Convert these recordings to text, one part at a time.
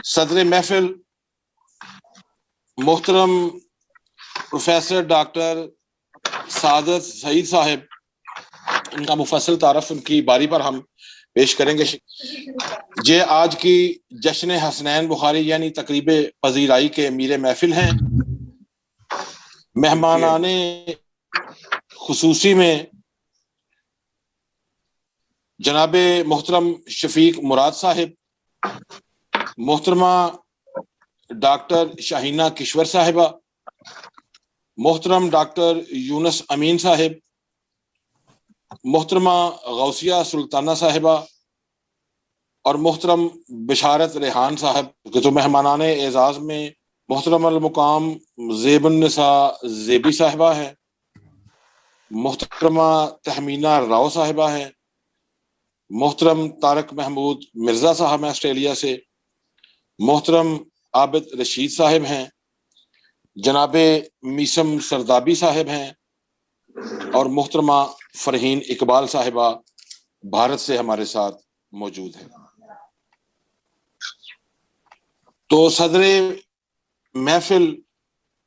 صدر محفل محترم پروفیسر ڈاکٹر سعادت سعید صاحب، ان کا مفصل تعارف ان کی باری پر ہم پیش کریں گے۔ یہ آج کی جشن حسنین بخاری یعنی تقریب پذیرائی کے امیر محفل ہیں۔ مہمانان خصوصی میں جناب محترم شفیق مراد صاحب، محترمہ ڈاکٹر شاہینہ کشور صاحبہ، محترم ڈاکٹر یونس امین صاحب، محترمہ غوثیہ سلطانہ صاحبہ اور محترم بشارت ریحان صاحب۔ تو مہمانان اعزاز میں محترم المقام زیب النساء زیبی صاحبہ ہے، محترمہ تحمینہ راؤ صاحبہ ہے، محترم طارق محمود مرزا صاحب ہیں آسٹریلیا سے، محترم عابد رشید صاحب ہیں، جناب میسم سردابی صاحب ہیں اور محترمہ فرحین اقبال صاحبہ بھارت سے ہمارے ساتھ موجود ہیں۔ تو صدر محفل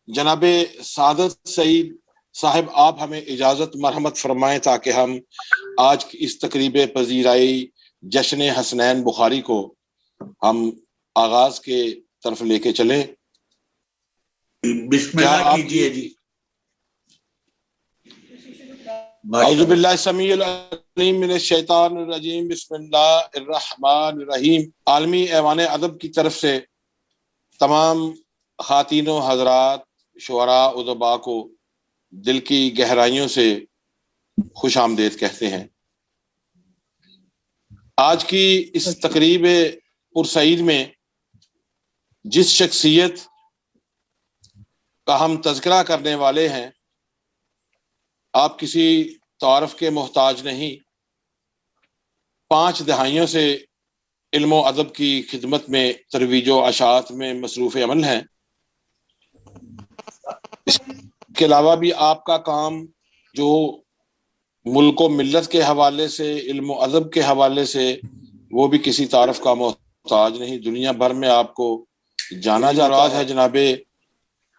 جناب سعادت سعید صاحب، آپ ہمیں اجازت مرحمت فرمائیں تاکہ ہم آج کی اس تقریب پذیرائی جشن حسنین بخاری کو ہم آغاز کے طرف لے کے چلیں۔ بسم اللہ کیجیے جی۔ اعوذ باللہ السمیع العلیم من الشیطان الرجیم، بسم اللہ الرحمن الرحیم۔ عالمی ایوان ادب کی طرف سے تمام خواتین و حضرات، شعراء ادباء کو دل کی گہرائیوں سے خوش آمدید کہتے ہیں۔ آج کی اس تقریب پرسعید میں جس شخصیت کا ہم تذکرہ کرنے والے ہیں، آپ کسی تعارف کے محتاج نہیں۔ 5 دہائیوں سے علم و ادب کی خدمت میں، ترویج و اشاعت میں مصروف عمل ہیں۔ اس کے علاوہ بھی آپ کا کام جو ملک و ملت کے حوالے سے، علم و ادب کے حوالے سے، وہ بھی کسی تعارف کا محتاج نہیں۔ دنیا بھر میں آپ کو جانا جاتا ہے جناب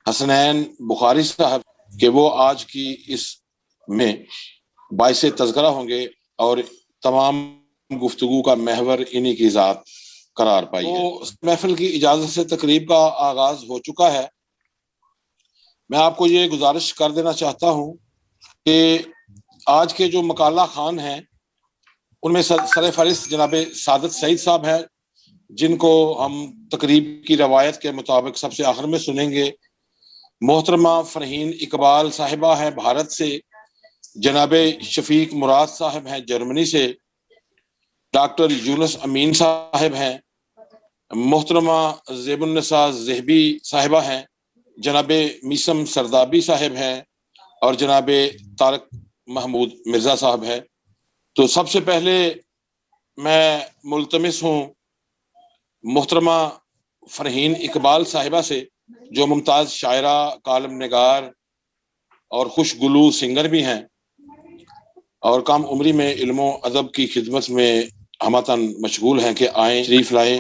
حسنین بخاری صاحب، کہ وہ آج کی اس میں باعث تذکرہ ہوں گے اور تمام گفتگو کا محور انہی کی ذات قرار پائی ہے۔ تو محفل کی اجازت سے تقریب کا آغاز ہو چکا ہے۔ میں آپ کو یہ گزارش کر دینا چاہتا ہوں کہ آج کے جو مقالہ خوان ہیں ان میں سر فہرست جناب سعادت سعید صاحب ہیں، جن کو ہم تقریب کی روایت کے مطابق سب سے آخر میں سنیں گے۔ محترمہ فرحین اقبال صاحبہ ہیں بھارت سے، جناب شفیق مراد صاحب ہیں جرمنی سے، ڈاکٹر یونس امین صاحب ہیں، محترمہ زیب النساء زہبی صاحبہ ہیں، جناب میسم سردابی صاحب ہیں اور جناب طارق محمود مرزا صاحب ہیں۔ تو سب سے پہلے میں ملتمس ہوں محترمہ فرحین اقبال صاحبہ سے، جو ممتاز شاعرہ، کالم نگار اور خوش گلو سنگر بھی ہیں اور کم عمری میں علم و ادب کی خدمت میں ہمتاً مشغول ہیں، کہ آئیں تشریف لائیں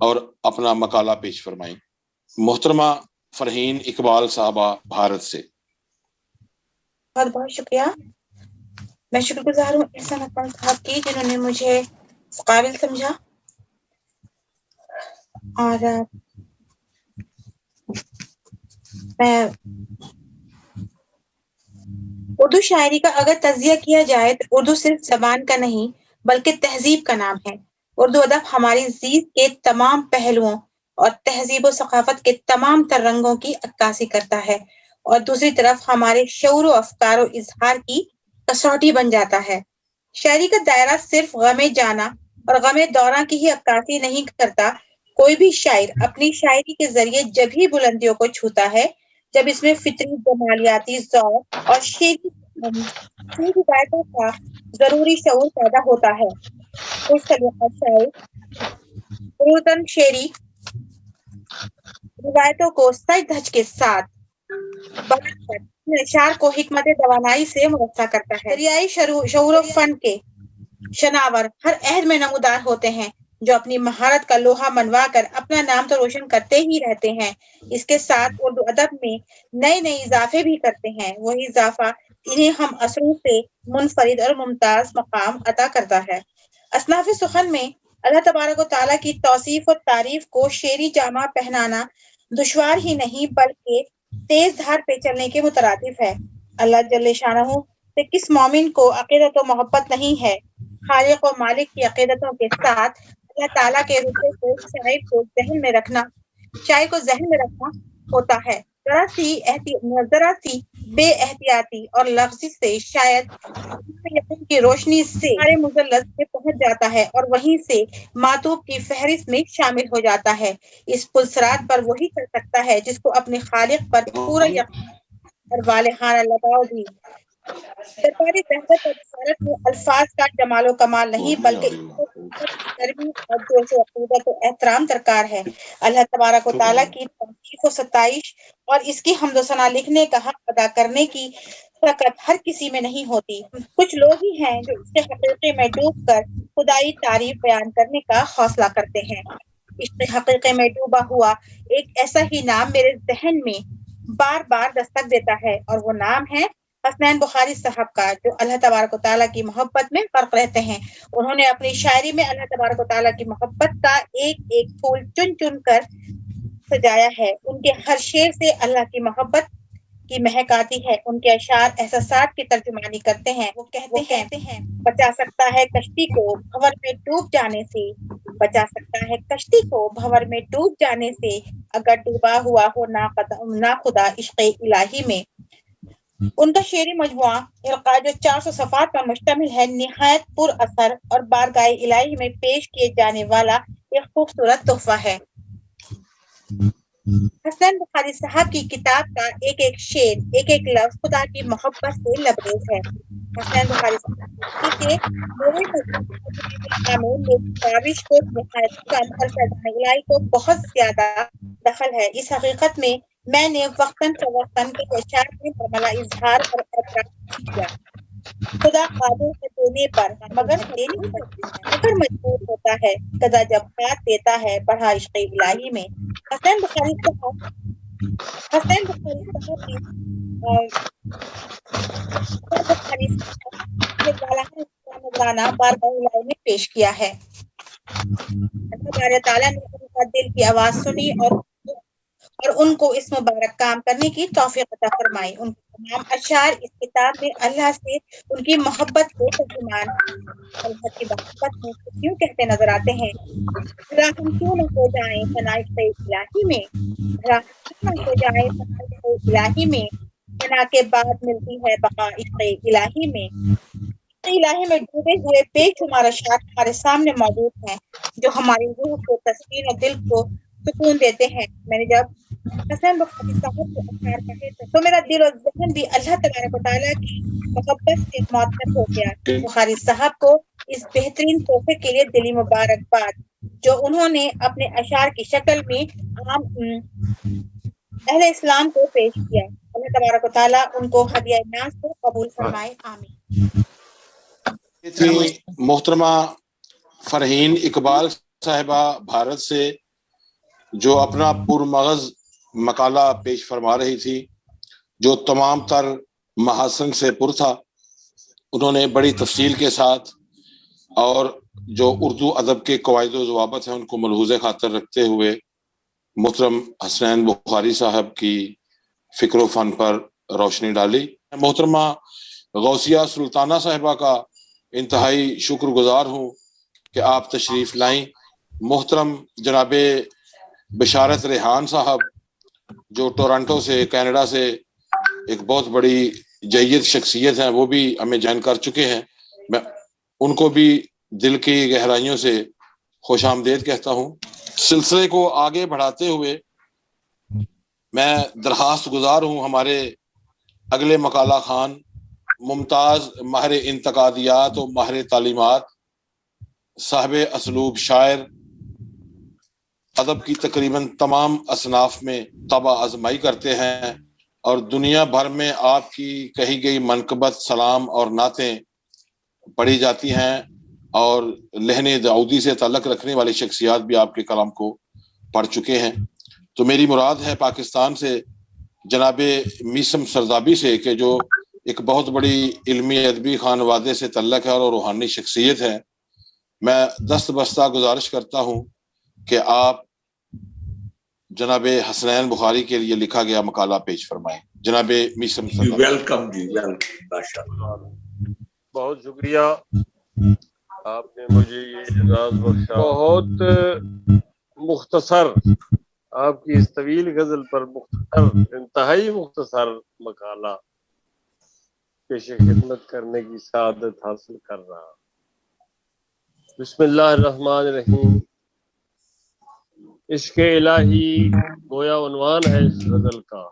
اور اپنا مقالہ پیش فرمائیں۔ محترمہ فرحین اقبال صاحبہ بھارت سے۔ بہت بہت شکریہ۔ میں شکر گزار ہوں احسان اکمل صاحب کی، جنہوں نے مجھے قابل سمجھا اور میں اردو شاعری کا اگر تجزیہ کیا جائے تو اردو صرف زبان کا نہیں بلکہ تہذیب کا نام ہے۔ اردو ادب ہماری زیست کے تمام پہلوؤں اور تہذیب و ثقافت کے تمام تر رنگوں کی عکاسی کرتا ہے، اور دوسری طرف ہمارے شعور و افکار و اظہار کی کسوٹی بن جاتا ہے۔ شاعری کا دائرہ صرف غم جانا اور غم دوراں کی ہی عکاسی نہیں کرتا۔ کوئی بھی شاعر اپنی شاعری کے ذریعے جب ہی بلندیوں کو چھوتا ہے جب اس میں فطری جمالیاتی ذوق اور شعری روایتوں کا ضروری شعور پیدا ہوتا ہے۔ خوش سلیقہ شاعر ضرورتاً شعری روایتوں کو سچ دھج کے ساتھ بیان کر اشعار کو حکمت توانائی سے مرصع کرتا ہے۔ دریائے شعور و فن کے شناور ہر عہد میں نمودار ہوتے ہیں، جو اپنی مہارت کا لوہا منوا کر اپنا نام تو روشن کرتے ہی رہتے ہیں، اس کے ساتھ اردو ادب میں نئے نئے اضافے بھی کرتے ہیں۔ وہی اضافہ انہیں ہم اثروں سے منفرد اور ممتاز مقام عطا کرتا ہے۔ اصناف سخن میں اللہ تبارک و تعالیٰ کی توصیف و تعریف کو شعری جامہ پہنانا دشوار ہی نہیں بلکہ تیز دھار پہ چلنے کے مترادف ہے۔ اللہ جل شانہ سے کس مومن کو عقیدت و محبت نہیں ہے؟ خالق و مالک کی عقیدتوں کے ساتھ اللہ تعالیٰ کے رتبے کو شاعر کو ذہن میں رکھنا ہوتا ہے۔ ذرا سی بے احتیاطی اور لفظی سے شاید یقین کی روشنی سے سارے مثلث میں پہنچ جاتا ہے اور وہیں سے معطوف کی فہرست میں شامل ہو جاتا ہے۔ اس پلسرات پر وہی چل سکتا ہے جس کو اپنے خالق پر پورا یقین اور والہانہ لگاؤ بھی۔ درباری وحدت اور رسالت میں الفاظ کا جمال و کمال نہیں بلکہ نرمی اور جوش و عقیدت و احترام درکار ہے۔ اللہ تبارک و تعالیٰ کی توصیف و ستائش اور اس کی حمد و ثنا لکھنے کا حق ادا کرنے کی طاقت ہر کسی میں نہیں ہوتی۔ کچھ لوگ ہی ہیں جو اس کے حقیقے میں ڈوب کر خدائی تعریف بیان کرنے کا حوصلہ کرتے ہیں۔ اس کے حقیقے میں ڈوبا ہوا ایک ایسا ہی نام میرے ذہن میں بار بار دستک دیتا ہے اور وہ نام ہے حسنین بخاری صاحب کا، جو اللہ تبارک و تعالیٰ کی محبت میں غرق رہتے ہیں۔ انہوں نے اپنی شاعری میں اللہ تبارک و تعالیٰ کی محبت کا ایک ایک پھول چن چن کر سجایا ہے۔ ان کے ہر شعر سے اللہ کی محبت کی مہک آتی ہے۔ ان کے اشعار احساسات کی ترجمانی کرتے ہیں۔ وہ کہتے ہیں بچا سکتا ہے کشتی کو بھنور میں ڈوب جانے سے، بچا سکتا ہے کشتی کو بھنور میں ڈوب جانے سے، اگر ڈوبا ہوا ہو نا خدا عشق الہی میں۔ ان کا شعری مجموعہ القاء جو 400 صفحات پر مشتمل ہے، نہایت پر اثر اور بارگاہ الہی میں پیش کیے جانے والا ایک خوبصورت تحفہ ہے۔ حسنین بخاری صاحب کی کتاب کا ایک ایک شعر، ایک ایک لفظ خدا کی محبت سے لبریز ہے۔ حسنین بخاری صاحب کے کاوش کو نہایت کم اور فیضان الہی کو بہت زیادہ دخل ہے۔ اس حقیقت میں میں نے وقتاً فوقتاً کے اشعار میں برملا اظہار اور اعتراف کیا۔ خدا قادر ہے دینے پر مگر مجبور ہوتا ہے، گدا جب خات دیتا ہے بڑھا عشق الہی میں۔ حسنین بخاری نذرانہ بارگاہ الہی میں پیش کیا ہے۔ اللہ تعالیٰ نے ان کا دل کی آواز سنی اور ان کو اس مبارک کام کرنے کی توفیق عطا فرمائی۔ ان کے تمام اشعار اس کتاب میں اللہ سے ان کی محبت کے ترجمان اللہ کی محبت میں کیوں کہتے نظر آتے ہیں۔ ہم کیوں نہ ہو جائیں ثنا عشق الہی میں، کیوں نہ ہو جائیں ثنا عشق الہی میں، فنا کے بعد ملتی ہے بقا عشق الہی میں۔ الہی میں ڈوبے ہوئے بے شمار اشعار ہمارے سامنے موجود ہیں جو ہماری روح کو تسکین اور دل کو سکون دیتے ہیں۔ میں نے جب حسین بخاری صاحب کے اشعار پڑھے تو میرا دل اور ذہن بھی اللہ تبارک و تعالیٰ کی محبت سے معطر ہو گیا۔ بخاری صاحب کو اس بہترین تحفے کے لیے دلی مبارکباد جو انہوں نے اپنے اشعار کی شکل میں عام اہل اسلام کو پیش کیا۔ اللہ تبارک و تعالیٰ ان کو ہدیہ ناز کو قبول فرمائے، آمین۔ محترمہ فرحین اقبال صاحبہ بھارت سے، جو اپنا پرمغز مقالہ پیش فرما رہی تھی جو تمام تر محاسن سے پر تھا۔ انہوں نے بڑی تفصیل کے ساتھ اور جو اردو ادب کے قواعد و ضوابط ہیں ان کو ملحوظ خاطر رکھتے ہوئے محترم حسنین بخاری صاحب کی فکر و فن پر روشنی ڈالی۔ محترمہ غوثیہ سلطانہ صاحبہ کا انتہائی شکر گزار ہوں کہ آپ تشریف لائیں۔ محترم جناب بشارت ریحان صاحب جو ٹورنٹو سے، کینیڈا سے ایک بہت بڑی جید شخصیت ہیں، وہ بھی ہمیں جوائن کر چکے ہیں۔ میں ان کو بھی دل کی گہرائیوں سے خوش آمدید کہتا ہوں۔ سلسلے کو آگے بڑھاتے ہوئے میں درخواست گزار ہوں ہمارے اگلے مقالہ خان، ممتاز ماہر انتقادیات و ماہر تعلیمات، صاحب اسلوب شاعر، ادب کی تقریباً تمام اصناف میں طبع آزمائی کرتے ہیں اور دنیا بھر میں آپ کی کہی گئی منقبت، سلام اور نعتیں پڑھی جاتی ہیں۔ اور لہن داؤدی سے تعلق رکھنے والی شخصیات بھی آپ کے کلام کو پڑھ چکے ہیں۔ تو میری مراد ہے پاکستان سے جناب میثم سردابی سے، کہ جو ایک بہت بڑی علمی ادبی خانوادے سے تعلق ہے اور روحانی شخصیت ہے۔ میں دست بستہ گزارش کرتا ہوں کہ آپ جناب حسنین بخاری کے لیے لکھا گیا مقالہ پیش فرمائیں۔ جناب میثم سردابی۔ ویلکم جی، ویلکم، ماشاءاللہ۔ بہت شکریہ، آپ نے مجھے یہ اعزاز بخشا۔ بہت مختصر، آپ کی اس طویل غزل پر مختصر، انتہائی مختصر مقالہ پیش خدمت کرنے کی سعادت حاصل کر رہا۔ بسم اللہ الرحمن الرحیم۔ عشق الہی گویا عنوان ہے اس غزل کا،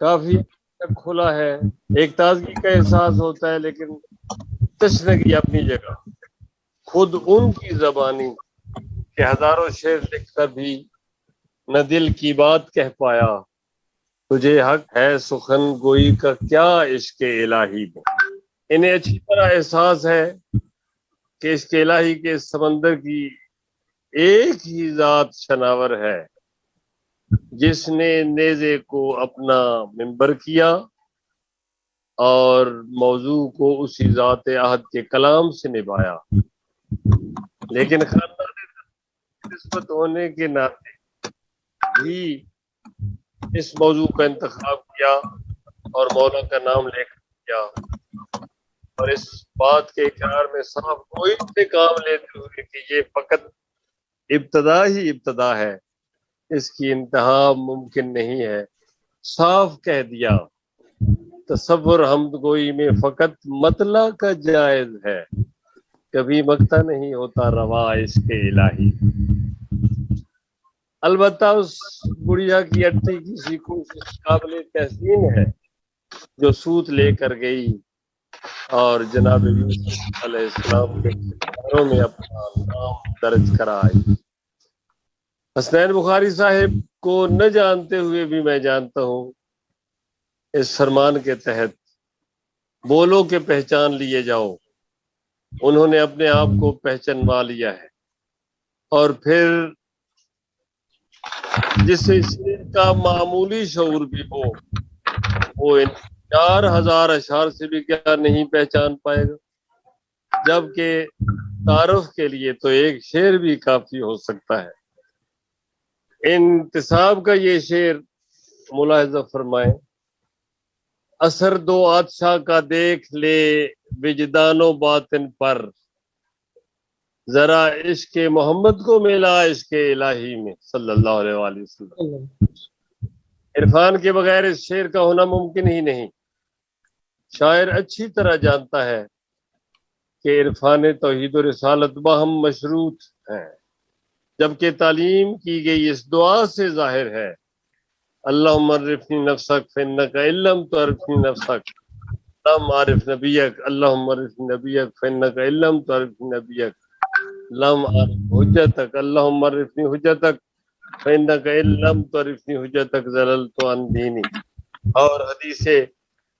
کافی تک کھلا ہے، ایک تازگی کا احساس ہوتا ہے، لیکن تشنگی اپنی جگہ۔ خود ان کی زبانی کہ ہزاروں شعر لکھ کر بھی نہ دل کی بات کہہ پایا، تجھے حق ہے سخن گوئی کا کیا عشق الہی میں۔ انہیں اچھی طرح احساس ہے کہ عشق الہی کے سمندر کی ایک ہی ذات شناور ہے، جس نے نیزے کو اپنا منبر کیا اور موضوع کو اسی ذات عہد کے کلام سے نبھایا، لیکن خاندان نسبت ہونے کے ناطے بھی اس موضوع کا انتخاب کیا اور مولا کا نام لے کر کیا، اور اس بات کے اقرار میں صاف کوئی سے کام لیتے ہوئے کہ یہ فقط ابتدا ہی ابتدا ہے، اس کی انتہا ممکن نہیں ہے، صاف کہہ دیا۔ تصور حمد گوئی میں فقط مطلع کا جائز ہے، کبھی مقطع نہیں ہوتا روا عشق الہی۔ البتہ اس بڑھیا کی اٹھی کسی کوشش قابل تحسین ہے جو سوت لے کر گئی اور جناب یوسف علیہ السلام کے کرداروں میں اپنا نام درج کرائی۔ حسنین بخاری صاحب کو نہ جانتے ہوئے بھی میں جانتا ہوں، اس فرمان کے تحت بولو کہ پہچان لیے جاؤ، انہوں نے اپنے آپ کو پہچانوا لیا ہے، اور پھر جسے شعر کا معمولی شعور بھی ہو، وہ ان 4000 اشعار سے بھی کیا نہیں پہچان پائے گا، جبکہ تعارف کے لیے تو ایک شعر بھی کافی ہو سکتا ہے۔ انتصاب کا یہ شعر ملاحظہ فرمائیں: اثر دو عطشاں کا دیکھ لے وجدان و باطن پر، ذرا عشق محمد کو ملا عشق الہی میں صلی اللہ علیہ وآلہ وسلم۔ عرفان کے بغیر اس شعر کا ہونا ممکن ہی نہیں۔ شاعر اچھی طرح جانتا ہے کہ عرفان توحید و رسالت باہم مشروط ہیں، جبکہ تعلیم کی گئی اس دعا سے ظاہر ہے: اللہم عرفنی نفسک فإنک ان لم تعرفنی نفسک لم عارف نبیک، اللہم عرفنی نبیک فإنک ان لم تعرفنی نبیک لم عارف حجتک، اللہم عرفنی حجتک فإنک ان لم تعرفنی حجتک ضللت عن دینی۔ اور حدیث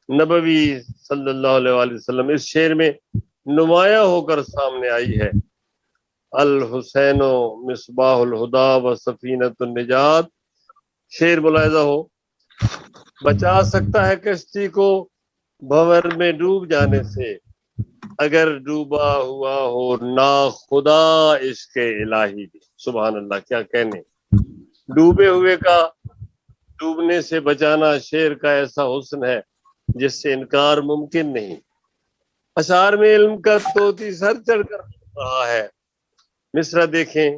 نبوی صلی اللہ علیہ وآلہ وسلم اس شعر میں نمایاں ہو کر سامنے آئی ہے: الحسین مصباح الہدا و سفینۃ النجات۔ شعر ملاحظہ ہو: بچا سکتا ہے کشتی کو بھنور میں ڈوب جانے سے، اگر ڈوبا ہوا ہو نا خدا عشق الہی بھی۔ سبحان اللہ، کیا کہنے! ڈوبے ہوئے کا ڈوبنے سے بچانا شعر کا ایسا حسن ہے جس سے انکار ممکن نہیں۔ اشعار میں علم کا طوطی سر چڑھ کر رہا ہے۔ مصرع دیکھیں: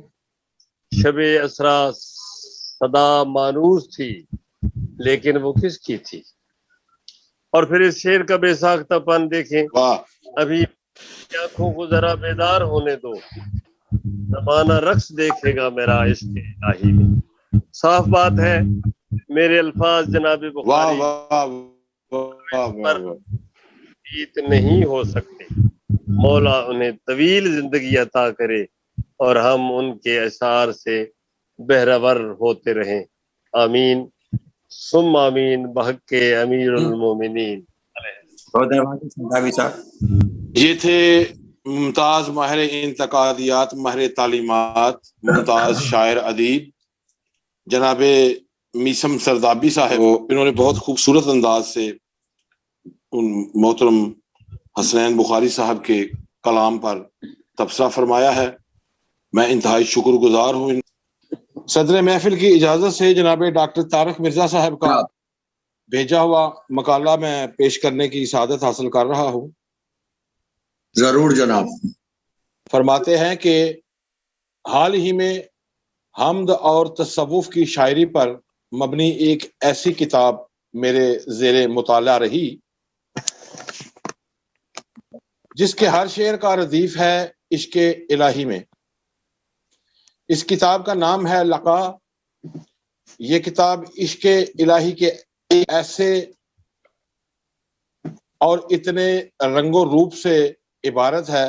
شب اسرا صدا مانوس تھی، لیکن وہ کس کی تھی؟ اور پھر اس شعر کا بے ساختہ پن دیکھیں: ابھی آنکھوں کو ذرا بیدار ہونے دو، زمانہ رقص دیکھے گا میرا عشق الہی میں۔ صاف بات ہے میرے الفاظ جناب بخاری پر جیت نہیں ہو سکتے۔ مولا انہیں طویل زندگی عطا کرے اور ہم ان کے اشعار سے بہرور ہوتے رہیں، آمین ثم آمین، بحق امیر المومنین۔ یہ تھے ممتاز ماہر انتقادیات، ماہر تعلیمات، ممتاز شاعر ادیب جناب میسم سردابی صاحب. انہوں نے بہت خوبصورت انداز سے ان محترم حسنین بخاری صاحب کے کلام پر تبصرہ فرمایا ہے. میں انتہائی شکر گزار ہوں. صدر محفل کی اجازت سے جناب ڈاکٹر طارق مرزا صاحب کا بھیجا ہوا مقالہ میں پیش کرنے کی سعادت حاصل کر رہا ہوں. ضرور جناب. فرماتے ہیں کہ حال ہی میں حمد اور تصوف کی شاعری پر مبنی ایک ایسی کتاب میرے زیر مطالعہ رہی جس کے ہر شعر کا ردیف ہے عشق الہی میں. اس کتاب کا نام ہے لقا. یہ کتاب عشق الہی کے ایسے اور اتنے رنگ و روپ سے عبارت ہے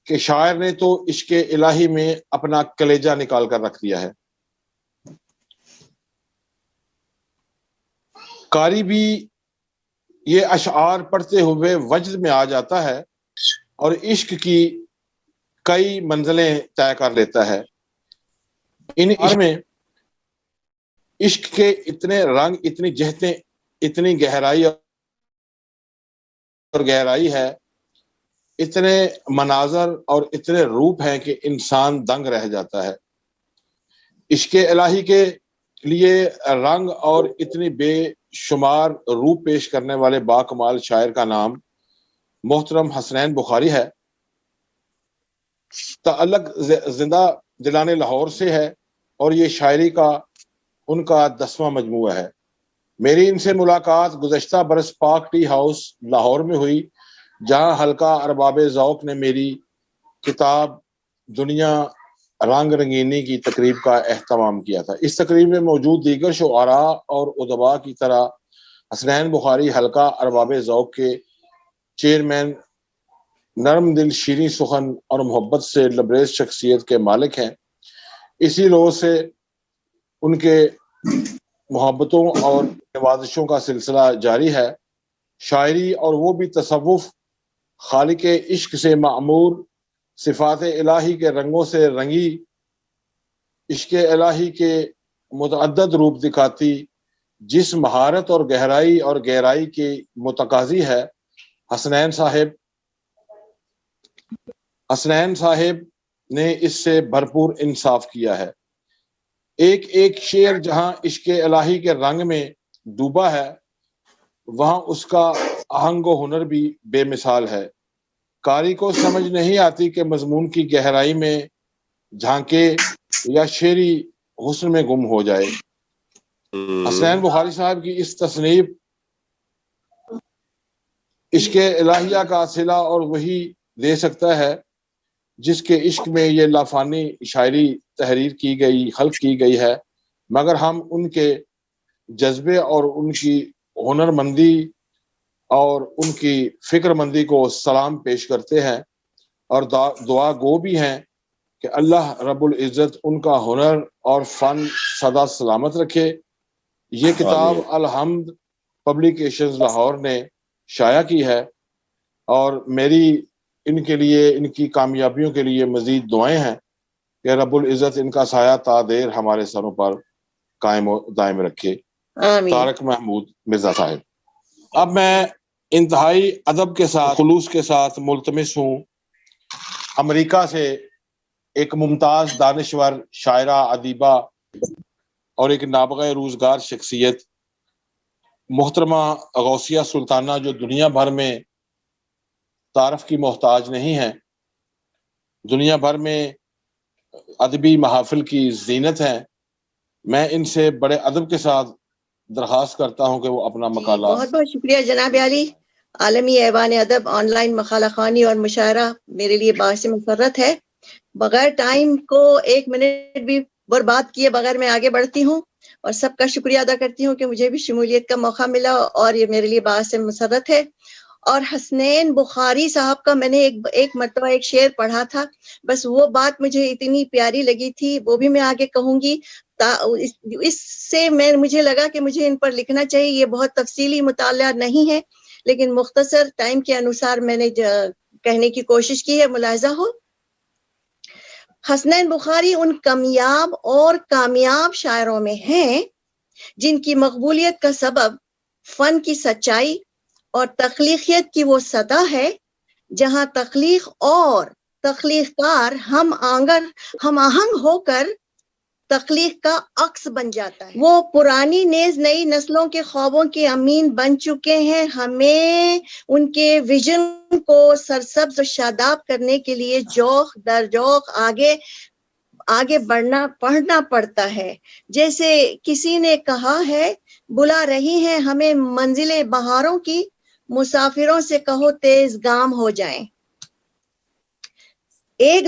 کہ شاعر نے تو عشق الہی میں اپنا کلیجہ نکال کر رکھ دیا ہے. قاری بھی یہ اشعار پڑھتے ہوئے وجد میں آ جاتا ہے اور عشق کی کئی منزلیں طے کر لیتا ہے. ان عشق میں عشق کے اتنے رنگ، اتنی جہتیں، اتنی گہرائی اور گہرائی ہے، اتنے مناظر اور اتنے روپ ہیں کہ انسان دنگ رہ جاتا ہے. عشق الہی کے لیے رنگ اور اتنی بے شمار روپ پیش کرنے والے باکمال شاعر کا نام محترم حسنین بخاری ہے. تعلق زندہ دلانے لاہور سے ہے اور یہ شاعری کا ان کا 10واں مجموعہ ہے. میری ان سے ملاقات گزشتہ برس پاک ٹی ہاؤس لاہور میں ہوئی، جہاں حلقہ ارباب ذوق نے میری کتاب دنیا رنگ رنگینی کی تقریب کا اہتمام کیا تھا. اس تقریب میں موجود دیگر شعراء اور ادباء کی طرح حسنین بخاری حلقہ ارباب ذوق کے چیئرمین، نرم دل، شیریں سخن اور محبت سے لبریز شخصیت کے مالک ہیں. اسی لوگ سے ان کے محبتوں اور نوازشوں کا سلسلہ جاری ہے. شاعری اور وہ بھی تصوف خالق عشق سے معمور، صفات الہی کے رنگوں سے رنگی، عشق الہی کے متعدد روپ دکھاتی، جس مہارت اور گہرائی کی متقاضی ہے. حسنین صاحب نے اس سے بھرپور انصاف کیا ہے. ایک ایک شعر جہاں عشق الہی کے رنگ میں ڈوبا ہے، وہاں اس کا آہنگ و ہنر بھی بے مثال ہے. قاری کو سمجھ نہیں آتی کہ مضمون کی گہرائی میں جھانکے یا شعری حسن میں گم ہو جائے. حسنین بخاری صاحب کی اس تصنیف عشق الہیہ کا صلہ اور وہی دے سکتا ہے جس کے عشق میں یہ لافانی شاعری تحریر کی گئی، خلق کی گئی ہے. مگر ہم ان کے جذبے اور ان کی ہنر مندی اور ان کی فکر مندی کو سلام پیش کرتے ہیں اور دعا گو بھی ہیں کہ اللہ رب العزت ان کا ہنر اور فن سدا سلامت رکھے. یہ کتاب الحمد پبلیکیشنز لاہور نے شائع کی ہے اور میری ان کے لیے، ان کی کامیابیوں کے لیے مزید دعائیں ہیں کہ رب العزت ان کا سایہ تا دیر ہمارے سروں پر قائم و دائم رکھے. آمین. طارق محمود مرزا صاحب. اب میں انتہائی ادب کے ساتھ، خلوص کے ساتھ ملتمس ہوں امریکہ سے ایک ممتاز دانشور، شاعرہ، ادیبہ اور ایک نابغہ روزگار شخصیت محترمہ غوثیہ سلطانہ، جو دنیا بھر میں تعارف کی محتاج نہیں ہے، دنیا بھر میں ادبی محافل کی زینت ہیں. میں ان سے بڑے ادب کے ساتھ درخواست کرتا ہوں کہ وہ اپنا مقالہ. بہت بہت شکریہ جناب عالی. عالمی ایوان ادب آن لائن مقالہ خوانی اور مشاعرہ میرے لیے باعث مسرت ہے. بغیر ٹائم کو ایک منٹ بھی برباد کیے بغیر میں آگے بڑھتی ہوں اور سب کا شکریہ ادا کرتی ہوں کہ مجھے بھی شمولیت کا موقع ملا اور یہ میرے لیے باعث مسرت ہے. اور حسنین بخاری صاحب کا میں نے ایک مرتبہ ایک شعر پڑھا تھا، بس وہ بات مجھے اتنی پیاری لگی تھی، وہ بھی میں آگے کہوں گی. اس سے مجھے لگا کہ مجھے ان پر لکھنا چاہیے. یہ بہت تفصیلی مطالعہ نہیں ہے لیکن مختصر ٹائم کے انوسار میں نے کہنے کی کوشش کی ہے. ملاحظہ ہو حسنین بخاری ان کمیاب اور کامیاب شاعروں میں ہیں جن کی مقبولیت کا سبب فن کی سچائی اور تخلیقیت کی وہ سطح ہے جہاں تخلیق اور تخلیق کار ہم آہنگ ہو کر تخلیق کا عکس بن جاتا ہے. وہ پرانی نیز نئی نسلوں کے خوابوں کے امین بن چکے ہیں. ہمیں ان کے ویژن کو سرسبز و شاداب کرنے کے لیے جوخ در جوخ آگے پڑھنا پڑتا ہے. جیسے کسی نے کہا ہے بلا رہی ہیں ہمیں منزل بہاروں کی، مسافروں سے کہو تیز گام ہو جائیں. ایک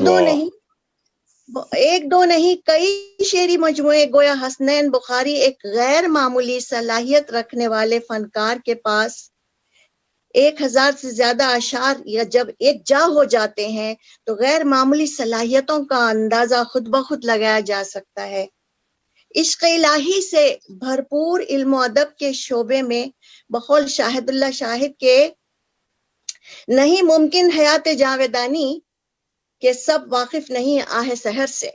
دو نہیں کئی شعری مجموعے گویا حسنین بخاری ایک غیر معمولی صلاحیت رکھنے والے فنکار کے پاس 1000 سے زیادہ اشعار یا جب ایک جا ہو جاتے ہیں تو غیر معمولی صلاحیتوں کا اندازہ خود بخود لگایا جا سکتا ہے. عشق الہی سے بھرپور علم و ادب کے شعبے میں بقول شاہد اللہ شاہد کے نہیں ممکن حیات جاویدانی کہ سب واقف نہیں آہ سحر سے.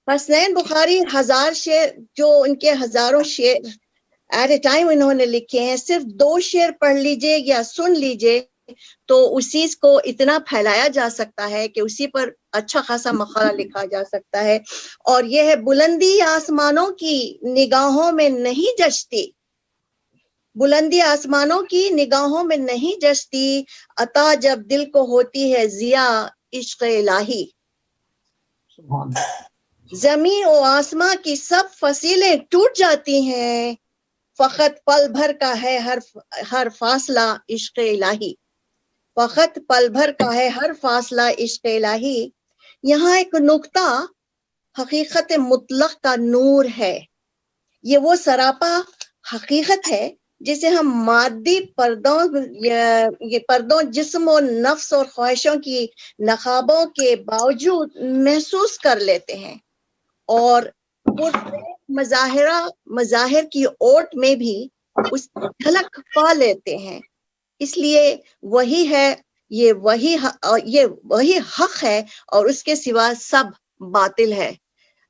حسنین بخاری 1000 شعر جو ان کے ہزاروں شعر ایٹ اے ٹائم انہوں نے لکھے ہیں، صرف 2 شعر پڑھ لیجئے یا سن لیجئے تو اسی کو اتنا پھیلایا جا سکتا ہے کہ اسی پر اچھا خاصا مقالہ لکھا جا سکتا ہے. اور یہ ہے بلندی آسمانوں کی نگاہوں میں نہیں جچتی، بلندی آسمانوں کی نگاہوں میں نہیں جچتی، عطا جب دل کو ہوتی ہے ضیا عشق الہی. زمین و آسماں کی سب فصیلیں ٹوٹ جاتی ہیں، فقط پل بھر کا ہے ہر فاصلہ عشق الہی. فقط پل بھر کا ہے ہر فاصلہ عشق الہی. یہاں ایک نقطہ حقیقت مطلق کا نور ہے. یہ وہ سراپا حقیقت ہے جسے ہم مادی پردوں جسم و نفس اور خواہشوں کی نقابوں کے باوجود محسوس کر لیتے ہیں اور مظاہر کی اوٹ میں بھی اس جھلک پا لیتے ہیں. اس لیے وہی ہے، یہ وہی حق ہے اور اس کے سوا سب باطل ہے.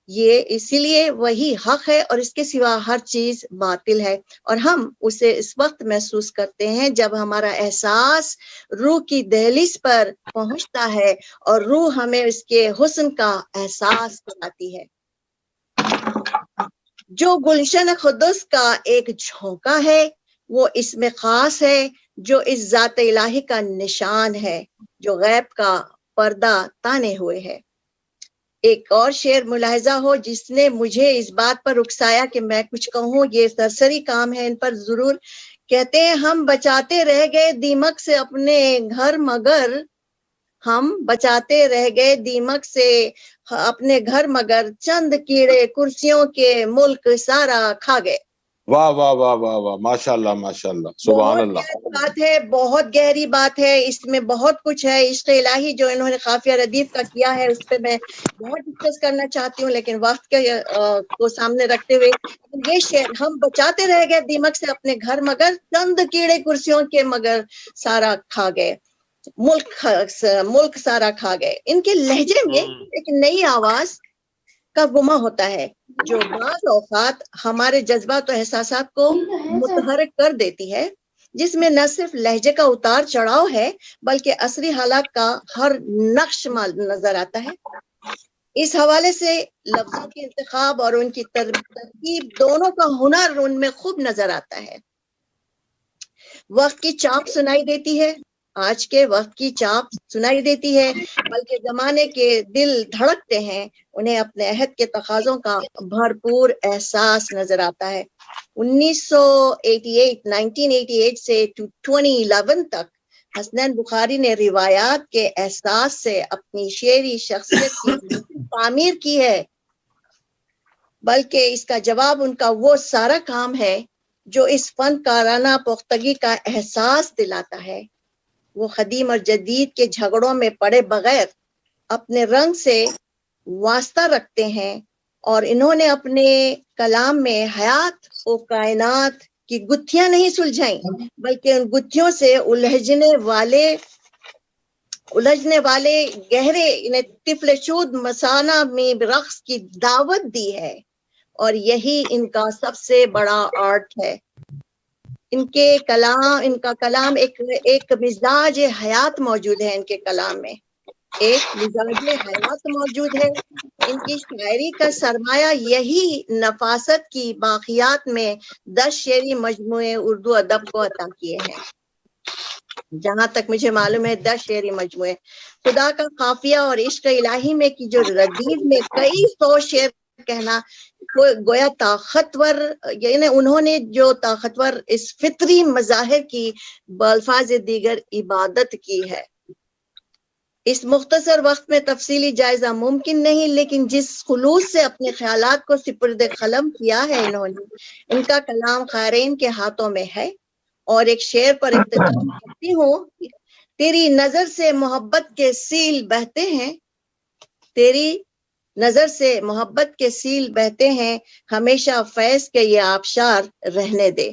یہ اسی لیے وہی حق ہے اور اس کے سوا ہر چیز باطل ہے. اور ہم اسے اس وقت محسوس کرتے ہیں جب ہمارا احساس روح کی دہلیز پر پہنچتا ہے اور روح ہمیں اس کے حسن کا احساس کراتی ہے. جو گلشن قدس کا ایک جھونکا ہے وہ اس میں خاص ہے، جو اس ذات الہی کا نشان ہے جو غیب کا پردہ تانے ہوئے ہے. ایک اور شعر ملاحظہ ہو جس نے مجھے اس بات پر اکسایا کہ میں کچھ کہوں، یہ سرسری کام ہے ان پر ضرور. کہتے ہیں ہم بچاتے رہ گئے دیمک سے اپنے گھر مگر، ہم بچاتے رہ گئے دیمک سے اپنے گھر مگر، چند کیڑے کرسیوں کے ملک سارا کھا گئے. واہ واہ واہ واہ واہ، ماشاء اللہ ماشاء اللہ، سبحان اللہ. بات ہے، بہت گہری بات ہے، اس میں بہت کچھ ہے. عشق الہی جو انہوں نے قافیہ ردیف کا کیا ہے اس پہ میں بہت ڈسکس کرنا چاہتی ہوں، لیکن وقت کے کو سامنے رکھتے ہوئے یہ شعر، ہم بچاتے رہ گئے دیمک سے اپنے گھر مگر، چند کیڑے کرسیوں کے مگر سارا کھا گئے، ملک سارا کھا گئے. ان کے لہجے میں ایک نئی آواز کا گما ہوتا ہے جو بعض اوقات ہمارے جذبات و احساسات کو متحرک کر دیتی ہے، جس میں نہ صرف لہجے کا اتار چڑھاؤ ہے بلکہ عصری حالات کا ہر نقش نظر آتا ہے. اس حوالے سے لفظوں کے انتخاب اور ان کی ترکیب دونوں کا ہنر ان میں خوب نظر آتا ہے. وقت کی چاپ سنائی دیتی ہے، آج کے وقت کی چاپ سنائی دیتی ہے، بلکہ زمانے کے دل دھڑکتے ہیں، انہیں اپنے عہد کے تقاضوں کا بھرپور احساس نظر آتا ہے. 1988 سے 2011 تک حسنین بخاری نے روایات کے احساس سے اپنی شعری شخصیت کی تعمیر کی ہے، بلکہ اس کا جواب ان کا وہ سارا کام ہے جو اس فنکارانہ پختگی کا احساس دلاتا ہے. وہ قدیم اور جدید کے جھگڑوں میں پڑے بغیر اپنے رنگ سے واسطہ رکھتے ہیں اور انہوں نے اپنے کلام میں حیات و کائنات کی گتھیاں نہیں سلجھائیں، بلکہ ان گتھیوں سے الجھنے والے گہرے طفل شود مسانہ میں رقص کی دعوت دی ہے، اور یہی ان کا سب سے بڑا آرٹ ہے۔ ان کا کلام ایک مزاج حیات موجود ہے، ان کے کلام میں ایک مزاج حیات موجود ہے۔ ان کی شاعری کا سرمایہ یہی نفاست کی باقیات میں 10 شعری مجموعے اردو ادب کو عطا کیے ہیں۔ جہاں تک مجھے معلوم ہے 10 شعری مجموعے۔ خدا کا قافیہ اور عشق الہی میں کی جو ردیف میں کئی 100 شعر کہنا گویا طاقتور، یعنی انہوں نے جو طاقتور اس فطری مظاہر کی بالفاظ دیگر عبادت کی ہے۔ اس مختصر وقت میں تفصیلی جائزہ ممکن نہیں، لیکن جس خلوص سے اپنے خیالات کو سپرد قلم کیا ہے انہوں نے، ان کا کلام قارئین کے ہاتھوں میں ہے۔ اور ایک شعر پر اختتام کرتی ہوں، تیری نظر سے محبت کے سیل بہتے ہیں، تیری نظر سے محبت کے سیل بہتے ہیں، ہمیشہ فیض کے یہ آبشار رہنے دے۔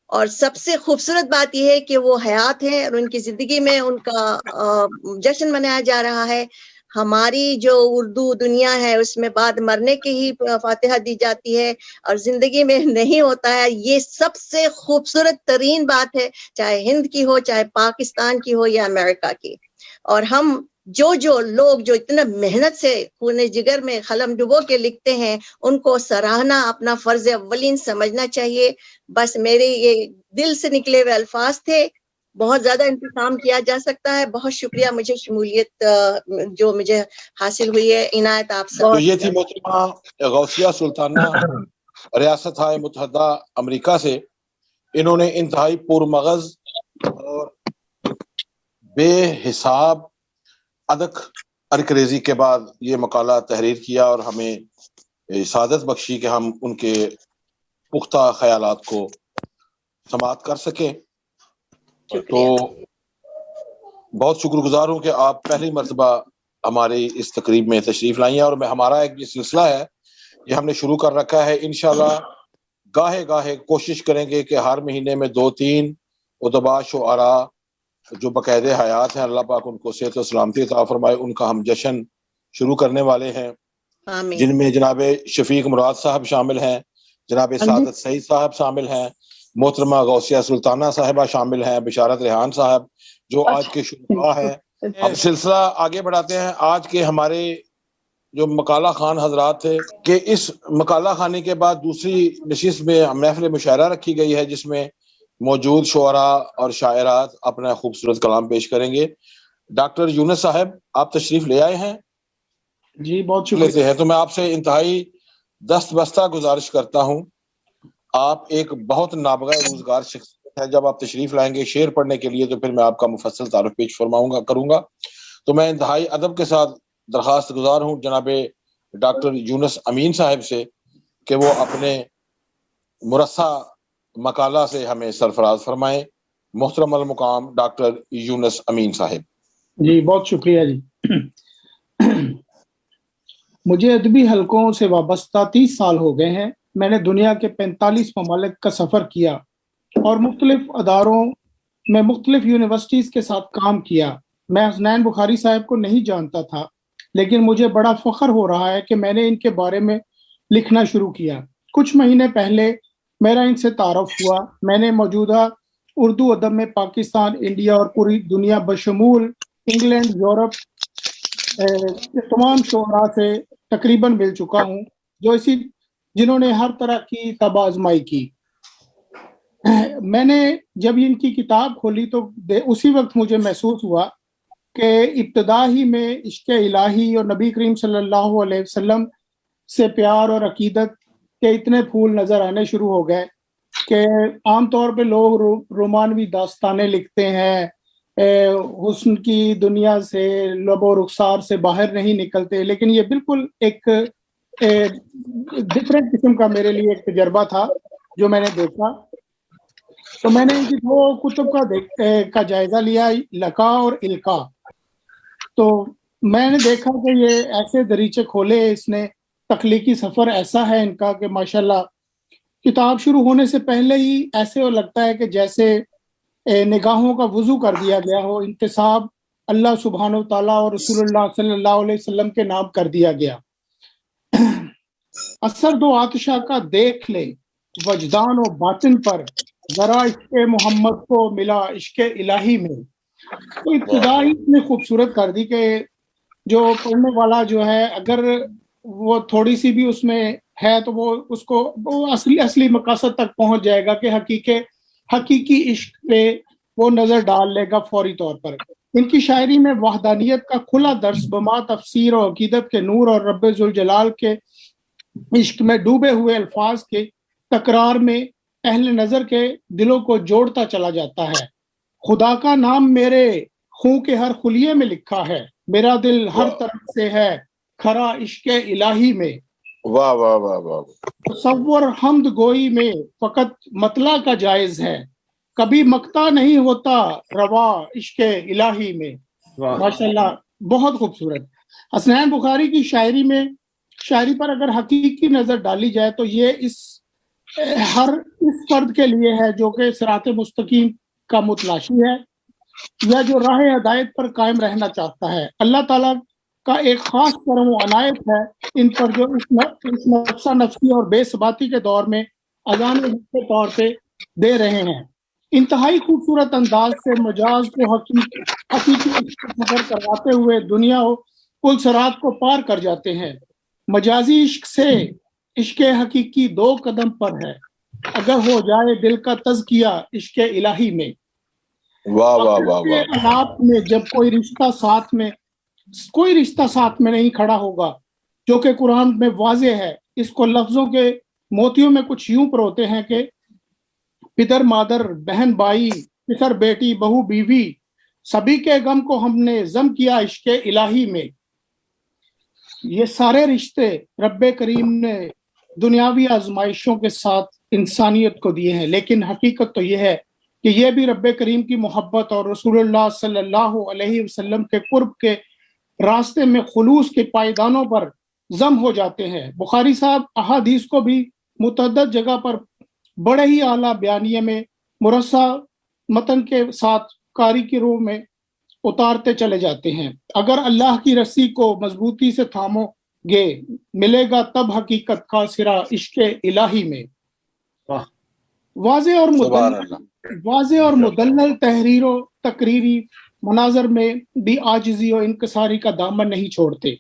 اور سب سے خوبصورت بات یہ ہے کہ وہ حیات ہیں اور ان کی زندگی میں ان کا جشن منایا جا رہا ہے۔ ہماری جو اردو دنیا ہے اس میں بعد مرنے کی ہی فاتحہ دی جاتی ہے اور زندگی میں نہیں ہوتا ہے۔ یہ سب سے خوبصورت ترین بات ہے، چاہے ہند کی ہو، چاہے پاکستان کی ہو یا امریکہ کی۔ اور ہم جو لوگ جو اتنا محنت سے خون جگر میں قلم ڈبو کے لکھتے ہیں، ان کو سراہنا اپنا فرض اولین سمجھنا چاہیے۔ بس میرے یہ دل سے نکلے ہوئے الفاظ تھے، بہت زیادہ انتظام کیا جا سکتا ہے۔ بہت شکریہ مجھے شمولیت جو مجھے حاصل ہوئی ہے، عنایت آپ تو سب۔ یہ تھی محترمہ غوثیہ سلطانہ ریاستہائے متحدہ امریکہ سے۔ انہوں نے انتہائی پرمغز اور بے حساب ادک ارکریزی کے بعد یہ مقالہ تحریر کیا اور ہمیں سعادت بخشی کہ ہم ان کے پختہ خیالات کو سماعت کر سکیں۔ تو بہت شکر گزار ہوں کہ آپ پہلی مرتبہ ہماری اس تقریب میں تشریف لائی ہیں، اور ہمارا ایک یہ سلسلہ ہے یہ ہم نے شروع کر رکھا ہے۔ انشاءاللہ گاہے کوشش کریں گے کہ ہر مہینے میں 2-3 ادبا شعراء جو باقاعدہ حیات ہیں، اللہ پاک ان کو صحت و سلامتی عطا فرمائے، ان کا ہم جشن شروع کرنے والے ہیں، جن میں جناب شفیق مراد صاحب شامل ہیں، جناب سعادت سعید صاحب شامل ہیں، محترمہ غوثیہ سلطانہ صاحبہ شامل ہیں، بشارت ریحان صاحب جو آج کے شرکا ہیں۔ ہم سلسلہ آگے بڑھاتے ہیں۔ آج کے ہمارے جو مقالہ خان حضرات تھے کہ اس مقالہ خانی کے بعد دوسری نشست میں محفل مشاعرہ رکھی گئی ہے، جس میں موجود شعراء اور شاعرات اپنا خوبصورت کلام پیش کریں گے۔ ڈاکٹر یونس صاحب آپ تشریف لے آئے ہیں؟ جی بہت شکریہ ہے تو میں آپ سے انتہائی دست بستہ گزارش کرتا ہوں، آپ ایک بہت نابغہ روزگار شخصیت ہے، جب آپ تشریف لائیں گے شعر پڑھنے کے لیے تو پھر میں آپ کا مفصل تعارف پیش کروں گا۔ تو میں انتہائی ادب کے ساتھ درخواست گزار ہوں جناب ڈاکٹر یونس امین صاحب سے کہ وہ اپنے مرصع مقالہ سے ہمیں سرفراز فرمائیں۔ محترم المقام ڈاکٹر یونس امین صاحب۔ جی بہت شکریہ جی۔ مجھے ادبی حلقوں سے وابستہ 30 سال ہو گئے ہیں۔ میں نے دنیا کے 45 ممالک کا سفر کیا اور مختلف اداروں میں مختلف یونیورسٹیز کے ساتھ کام کیا۔ میں حسنین بخاری صاحب کو نہیں جانتا تھا، لیکن مجھے بڑا فخر ہو رہا ہے کہ میں نے ان کے بارے میں لکھنا شروع کیا۔ کچھ مہینے پہلے میرا ان سے تعارف ہوا۔ میں نے موجودہ اردو ادب میں پاکستان، انڈیا اور پوری دنیا بشمول انگلینڈ، یورپ تمام شعراء سے تقریباً مل چکا ہوں جنہوں نے ہر طرح کی طب آزمائی کی۔ میں نے جب ان کی کتاب کھولی تو اسی وقت مجھے محسوس ہوا کہ ابتدا ہی میں عشق الہی اور نبی کریم صلی اللہ علیہ وسلم سے پیار اور عقیدت کے اتنے پھول نظر آنے شروع ہو گئے کہ عام طور پہ لوگ رومانوی داستانیں لکھتے ہیں، حسن کی دنیا سے لب و رخسار سے باہر نہیں نکلتے، لیکن یہ بالکل ایک ڈفرینٹ قسم کا میرے لیے ایک تجربہ تھا جو میں نے دیکھا۔ تو میں نے ان کی 2 کتب کا جائزہ لیا، لقا اور القا۔ تو میں نے دیکھا کہ یہ ایسے دریچے کھولے، اس نے تخلیقی سفر ایسا ہے ان کا کہ ماشاءاللہ کتاب شروع ہونے سے پہلے ہی ایسے لگتا ہے کہ جیسے نگاہوں کا وضو کر دیا گیا ہو، انتصاب اللہ سبحانہ و تعالیٰ اور رسول اللہ صلی اللہ علیہ وسلم کے نام کر دیا گیا۔ اثر دو آتشا کا دیکھ لے وجدان و باطن پر، ذرا عشق محمد کو ملا عشق الہی میں۔ تو ابتدا ہی اتنی خوبصورت کر دی کہ جو پڑھنے والا جو ہے اگر وہ تھوڑی سی بھی اس میں ہے تو وہ اس کو وہ اصلی مقاصد تک پہنچ جائے گا کہ حقیقی عشق پہ وہ نظر ڈال لے گا فوری طور پر۔ ان کی شاعری میں وحدانیت کا کھلا درس بما تفسیر اور عقیدت کے نور اور رب ذوالجلال کے عشق میں ڈوبے ہوئے الفاظ کے تکرار میں اہل نظر کے دلوں کو جوڑتا چلا جاتا ہے۔ خدا کا نام میرے خوں کے ہر خلیے میں لکھا ہے، میرا دل ہر طرف سے ہے کھرا عشق الہی میں۔ واہ واہ واہ واہ۔ تصور حمد گوئی میں فقط مطلع کا جائز ہے، کبھی مقطع نہیں ہوتا روا عشق الہی میں۔ ماشاءاللہ بہت خوبصورت۔ حسنین بخاری کی شاعری پر اگر حقیقی نظر ڈالی جائے تو یہ اس فرد کے لیے ہے جو کہ صراط مستقیم کا متلاشی ہے یا جو راہ ہدایت پر قائم رہنا چاہتا ہے۔ اللہ تعالیٰ کا ایک خاص کرم و عنایت ہے ان پر جو اس نفسا نفسی اور بے ثباتی کے دور میں اذان کے طور پہ دے رہے ہیں۔ انتہائی خوبصورت انداز سے مجاز کو حقیقی سفر کرواتے ہوئے دنیا و کل صراط کو پار کر جاتے ہیں۔ مجازی عشق سے عشق حقیقی دو قدم پر ہے، اگر ہو جائے دل کا تزکیہ عشق الہی میں۔ واہ واہ واہ واہ۔ آپ میں جب کوئی رشتہ ساتھ میں نہیں کھڑا ہوگا جو کہ قرآن میں واضح ہے، اس کو لفظوں کے موتیوں میں کچھ یوں پروتے ہیں کہ پدر مادر بہن بھائی پتر بیٹی بہو بیوی سبھی کے غم کو ہم نے ضم کیا عشق الہی میں۔ یہ سارے رشتے رب کریم نے دنیاوی آزمائشوں کے ساتھ انسانیت کو دیے ہیں، لیکن حقیقت تو یہ ہے کہ یہ بھی رب کریم کی محبت اور رسول اللہ صلی اللہ علیہ وسلم کے قرب کے راستے میں خلوص کے پائیدانوں پر ضم ہو جاتے ہیں۔ بخاری صاحب احادیث کو بھی متعدد جگہ پر بڑے ہی اعلیٰ بیانیے میں مرصع متن کے ساتھ قاری کی روح میں اتارتے چلے جاتے ہیں۔ اگر اللہ کی رسی کو مضبوطی سے تھامو گے ملے گا تب حقیقت کا سرا عشق الہی میں۔ واضح اور مدلل تحریر و تقریری مناظر میں بھی عاجزی و انکساری کا دامن نہیں چھوڑتے۔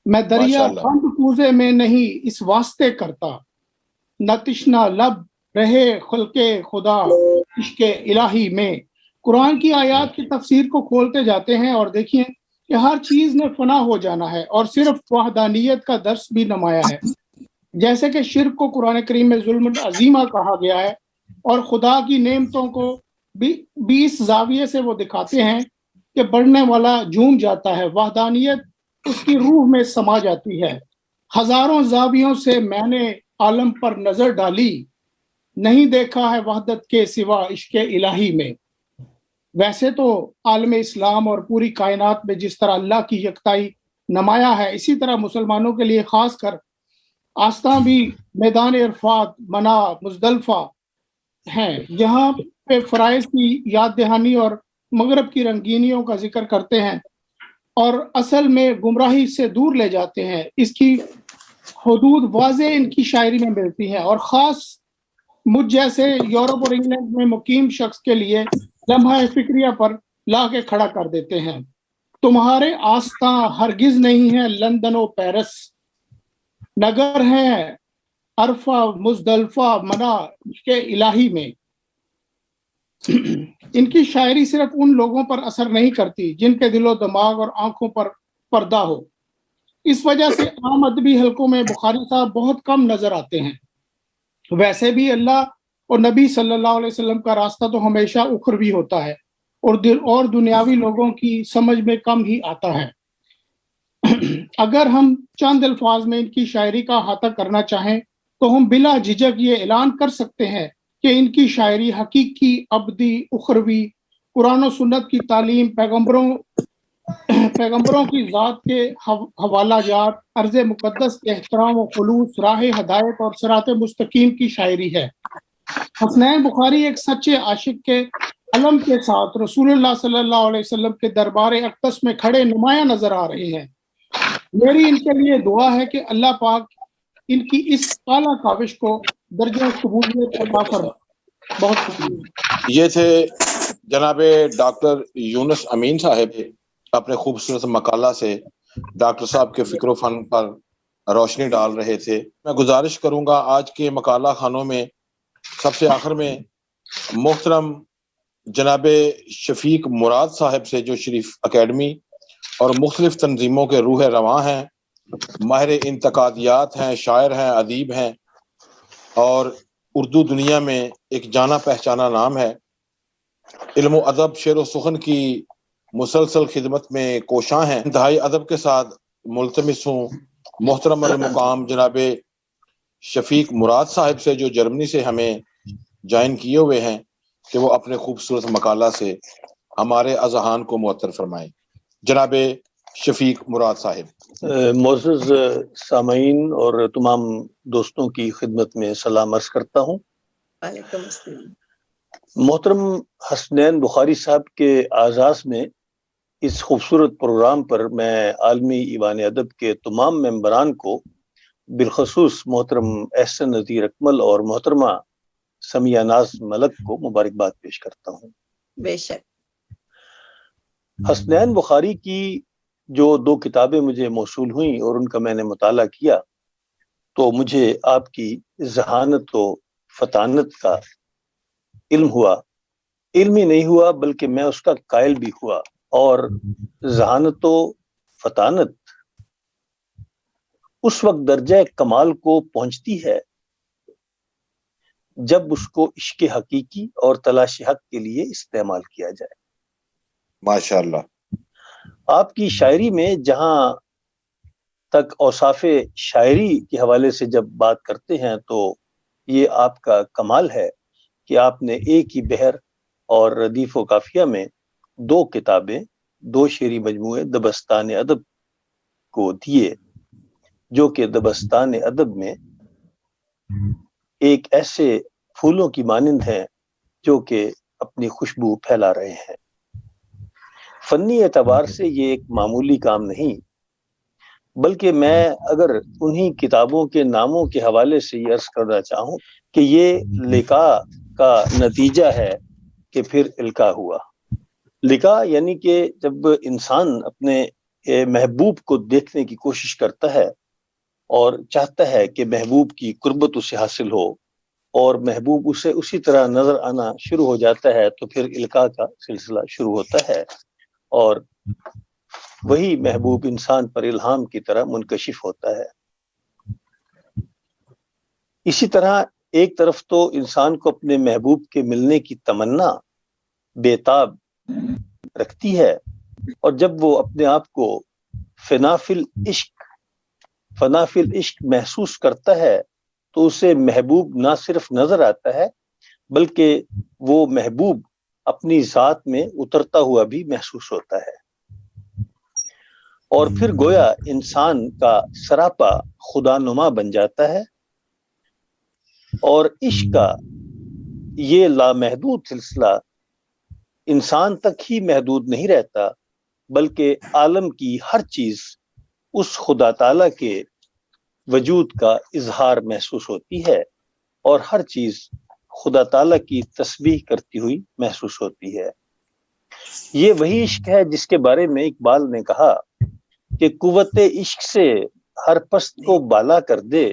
میں دریا بند کوزے میں نہیں اس واسطے کرتا، نہ تشنا لب رہے خلق خدا عشق الہی میں۔ قرآن کی آیات کی تفسیر کو کھولتے جاتے ہیں اور دیکھیں کہ ہر چیز نے فنا ہو جانا ہے اور صرف وحدانیت کا درس بھی نمایا ہے۔ جیسے کہ شرک کو قرآن کریم میں ظلم عظیمہ کہا گیا ہے اور خدا کی نعمتوں کو بھی اس زاویے سے وہ دکھاتے ہیں کہ بڑھنے والا جھوم جاتا ہے، وحدانیت اس کی روح میں سما جاتی ہے۔ ہزاروں زاویوں سے میں نے عالم پر نظر ڈالی، نہیں دیکھا ہے وحدت کے سوا عشق الہی میں۔ ویسے تو عالم اسلام اور پوری کائنات میں جس طرح اللہ کی یکتائی نمایاں ہے، اسی طرح مسلمانوں کے لیے خاص کر آستاں بھی میدان عرفات، منا، مزدلفہ ہیں، جہاں پہ فرائض کی یاد دہانی اور مغرب کی رنگینیوں کا ذکر کرتے ہیں اور اصل میں گمراہی سے دور لے جاتے ہیں۔ اس کی حدود واضح ان کی شاعری میں ملتی ہیں اور خاص مجھ جیسے یورپ اور انگلینڈ میں مقیم شخص کے لیے لمحہ فکریہ پر لا کے کھڑا کر دیتے ہیں۔ تمہارے آستاں ہرگز نہیں ہیں لندن و پیرس، نگر ہیں عرفہ مزدلفہ منا عشق الہی میں۔ ان کی شاعری صرف ان لوگوں پر اثر نہیں کرتی جن کے دل و دماغ اور آنکھوں پر پردہ ہو۔ اس وجہ سے عام ادبی حلقوں میں بخاری صاحب بہت کم نظر آتے ہیں۔ ویسے بھی اللہ اور نبی صلی اللہ علیہ وسلم کا راستہ تو ہمیشہ اخروی ہوتا ہے اور دنیاوی لوگوں کی سمجھ میں کم ہی آتا ہے۔ اگر ہم چند الفاظ میں ان کی شاعری کا احاطہ کرنا چاہیں تو ہم بلا جھجک یہ اعلان کر سکتے ہیں کہ ان کی شاعری حقیقی، ابدی، اخروی، قرآن و سنت کی تعلیم، پیغمبروں کی ذات کے حوالہ جات، عرض مقدس کے احترام و خلوص، راہ ہدایت اور صراط مستقیم کی شاعری ہے۔ حسنین بخاری ایک سچے عاشق کے علم کے ساتھ رسول اللہ صلی اللہ علیہ وسلم کے دربار اقدس میں کھڑے نمایاں نظر آ رہے ہیں۔ میری ان کے لیے دعا ہے کہ اللہ پاک ان کی اس اعلیٰ کاوش کو درجہ قبولیت عطا فرمائے۔ بہت شکریہ۔ یہ تھے جناب ڈاکٹر یونس امین صاحب، اپنے خوبصورت مقالہ سے ڈاکٹر صاحب کے فکر و فن پر روشنی ڈال رہے تھے۔ میں گزارش کروں گا آج کے مقالہ خانوں میں سب سے آخر میں محترم جناب شفیق مراد صاحب سے، جو شریف اکیڈمی اور مختلف تنظیموں کے روح رواں ہیں، ماہر انتقادیات ہیں، شاعر ہیں، ادیب ہیں، اور اردو دنیا میں ایک جانا پہچانا نام ہے۔ علم و ادب، شعر و سخن کی مسلسل خدمت میں کوشاں ہیں۔ انتہائی ادب کے ساتھ ملتمس ہوں محترم المقام جناب شفیق مراد صاحب سے، جو جرمنی سے ہمیں جوائن کیے ہوئے ہیں، کہ وہ اپنے خوبصورت مقالہ سے ہمارے اذہان کو معطر فرمائیں۔ جناب شفیق مراد صاحب۔ معزز سامعین اور تمام دوستوں کی خدمت میں سلام عرض کرتا ہوں۔ وعلیکم السلام۔ محترم حسنین بخاری صاحب کے اعزاز میں اس خوبصورت پروگرام پر میں عالمی ایوان ادب کے تمام ممبران کو، بالخصوص محترم احسن نذیر اکمل اور محترمہ سمیہ ناز ملک کو مبارکباد پیش کرتا ہوں۔ بے شک۔ حسنین بخاری کی جو 2 کتابیں مجھے موصول ہوئیں اور ان کا میں نے مطالعہ کیا، تو مجھے آپ کی ذہانت و فطانت کا علم ہوا۔ علم ہی نہیں ہوا بلکہ میں اس کا قائل بھی ہوا۔ اور ذہانت و فطانت اس وقت درجہ کمال کو پہنچتی ہے جب اس کو عشق حقیقی اور تلاش حق کے لیے استعمال کیا جائے۔ ماشاءاللہ۔ آپ کی شاعری میں جہاں تک اوصاف شاعری کے حوالے سے جب بات کرتے ہیں تو یہ آپ کا کمال ہے کہ آپ نے ایک ہی بحر اور ردیف و قافیہ میں 2 کتابیں، 2 شعری مجموعے دبستان ادب کو دیے، جو کہ دبستان ادب میں ایک ایسے پھولوں کی مانند ہیں جو کہ اپنی خوشبو پھیلا رہے ہیں۔ فنی اعتبار سے یہ ایک معمولی کام نہیں، بلکہ میں اگر انہی کتابوں کے ناموں کے حوالے سے یہ عرض کرنا چاہوں کہ یہ لقاء کا نتیجہ ہے کہ پھر القاء ہوا۔ لقاء یعنی کہ جب انسان اپنے محبوب کو دیکھنے کی کوشش کرتا ہے اور چاہتا ہے کہ محبوب کی قربت اسے حاصل ہو اور محبوب اسے اسی طرح نظر آنا شروع ہو جاتا ہے، تو پھر القاء کا سلسلہ شروع ہوتا ہے، اور وہی محبوب انسان پر الہام کی طرح منکشف ہوتا ہے۔ اسی طرح ایک طرف تو انسان کو اپنے محبوب کے ملنے کی تمنا بے تاب رکھتی ہے، اور جب وہ اپنے آپ کو فنا فی العشق محسوس کرتا ہے تو اسے محبوب نہ صرف نظر آتا ہے بلکہ وہ محبوب اپنی ذات میں اترتا ہوا بھی محسوس ہوتا ہے، اور پھر گویا انسان کا سراپا خدا نما بن جاتا ہے، اور عشق کا یہ لامحدود سلسلہ انسان تک ہی محدود نہیں رہتا بلکہ عالم کی ہر چیز اس خدا تعالیٰ کے وجود کا اظہار محسوس ہوتی ہے، اور ہر چیز خدا تعالیٰ کی تسبیح کرتی ہوئی محسوس ہوتی ہے۔ یہ وہی عشق ہے جس کے بارے میں اقبال نے کہا کہ قوت عشق سے ہر پست کو بالا کر دے،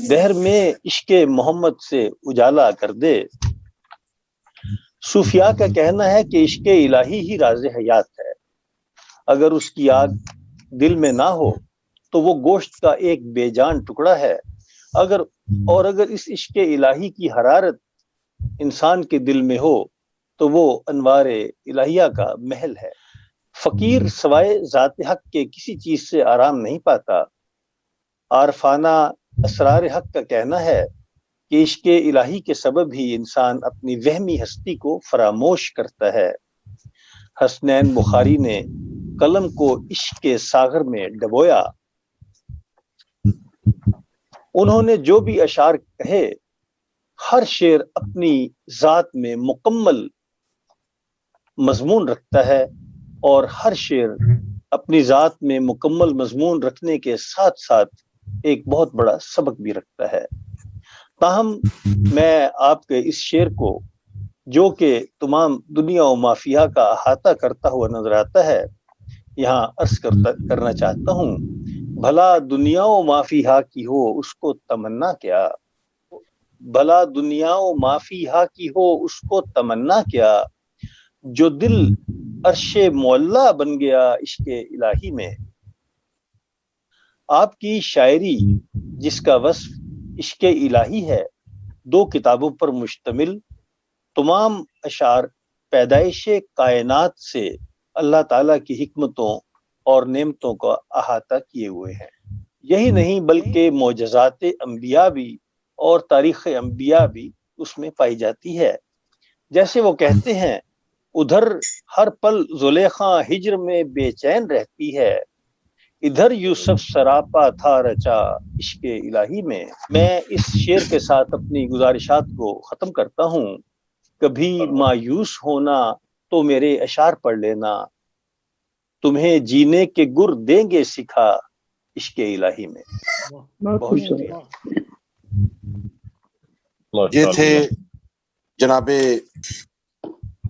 بحر میں عشق محمد سے اجالا کر دے۔ صوفیاء کا کہنا ہے کہ عشق الہی ہی راز حیات ہے، اگر اس کی آگ دل میں نہ ہو تو وہ گوشت کا ایک بے جان ٹکڑا ہے، اگر اس عشق الہی کی حرارت انسان کے دل میں ہو تو وہ انوار الہیہ کا محل ہے۔ فقیر سوائے ذات حق کے کسی چیز سے آرام نہیں پاتا۔ عارفانہ اسرار حق کا کہنا ہے کہ عشق الہی کے سبب ہی انسان اپنی وہمی ہستی کو فراموش کرتا ہے۔ حسنین بخاری نے قلم کو عشق کے ساغر میں ڈبویا۔ انہوں نے جو بھی اشعار کہے ہر شعر اپنی ذات میں مکمل مضمون رکھتا ہے، اور ہر شعر اپنی ذات میں مکمل مضمون رکھنے کے ساتھ ساتھ ایک بہت بڑا سبق بھی رکھتا ہے۔ تاہم میں آپ کے اس شعر کو، جو کہ تمام دنیا و مافیہ کا احاطہ کرتا ہوا نظر آتا ہے، یہاں عرض کرنا چاہتا ہوں۔ بھلا دنیا و مافیہ کی ہو اس کو تمنا کیا، بھلا دنیا و مافیہ کی ہو اس کو تمنا کیا، جو دل عرش معلا بن گیا عشق الہی میں۔ آپ کی شاعری جس کا وصف عشق الہی ہے، 2 کتابوں پر مشتمل تمام اشعار پیدائش کائنات سے اللہ تعالیٰ کی حکمتوں اور نعمتوں کا احاطہ کیے ہوئے ہیں۔ یہی نہیں بلکہ معجزات انبیاء بھی اور تاریخ انبیاء بھی اس میں پائی جاتی ہے۔ جیسے وہ کہتے ہیں، ادھر ہر پل زلیخا ہجر میں بے چین رہتی ہے، ادھر یوسف سراپا تھا رچا عشق الہی میں۔ میں اس شعر کے ساتھ اپنی گزارشات کو ختم کرتا ہوں۔ کبھی مایوس ہونا تو میرے اشعار پڑھ لینا، تمہیں جینے کے گر دیں گے سکھا عشق الہی میں۔ بہت شکریہ۔ یہ تھے جناب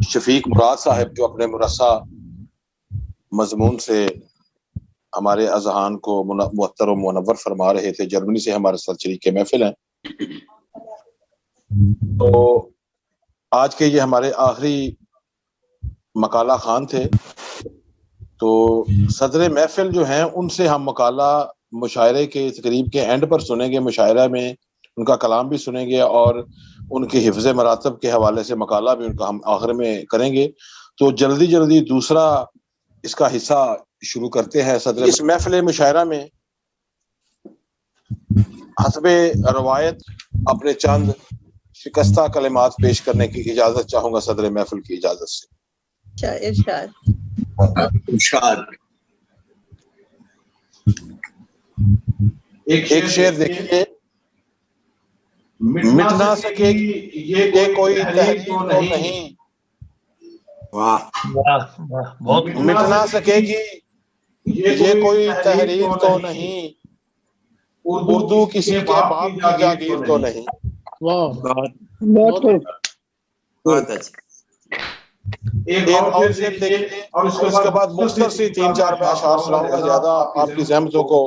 شفیق مراد صاحب، جو اپنے مرصع مضمون سے ہمارے اذہان کو معطر و منور فرما رہے تھے۔ جرمنی سے ہمارے ساتھ شریک محفل ہیں۔ تو آج کے یہ ہمارے آخری مقالہ خان تھے، تو صدر محفل جو ہیں ان سے ہم مقالہ مشاعرے کے تقریب کے اینڈ پر سنیں گے، مشاعرہ میں ان کا کلام بھی سنیں گے، اور ان کے حفظ مراتب کے حوالے سے مقالہ بھی ان کا ہم آخر میں کریں گے۔ تو جلدی جلدی دوسرا اس کا حصہ شروع کرتے ہیں۔ صدر اس محفل مشاعرہ میں حسب روایت اپنے چند شکستہ کلمات پیش کرنے کی اجازت چاہوں گا، صدر محفل کی اجازت سے۔ ارشاد۔ ایک شعر دیکھیے، مٹ نہ سکے یہ کوئی تحریر تو نہیں، مٹ نہ سکے گی یہ کوئی تحریر تو نہیں، اردو کسی کے باپ کی جاگیر تو نہیں۔ ایک اور شعر دیکھیے، اور اس کے بعد مختصر سی 3-4 میں اشعار سناؤں گا، زیادہ آپ کی زحمتوں کو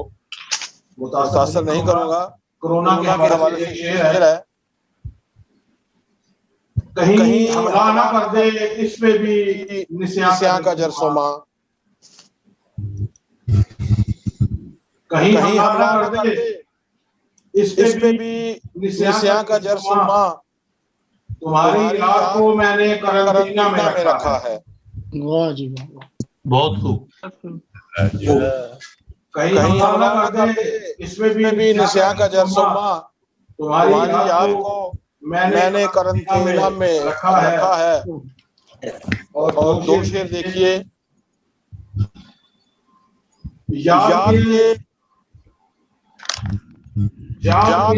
متاثر نہیں کروں گا۔ کورونا کے حوالے سے شعر ہے، کہیں حملہ نہ کر دے اس پہ بھی نسیاں کا جرسوما، کہیں حملہ نہ کر دے اس پہ بھی نسیاں کا جرسوما، تمہاری یاد کو میں نے قرنطینہ میں رکھا ہے۔ واہ جی واہ، بہت خوب۔ کہیں حملہ نہ کر دے اس میں بھی نسیاں کا جرسوما، تمہاری یاد کو میں نے قرنطینہ میں رکھا ہے۔ اور 2 شعر دیکھیے، یاد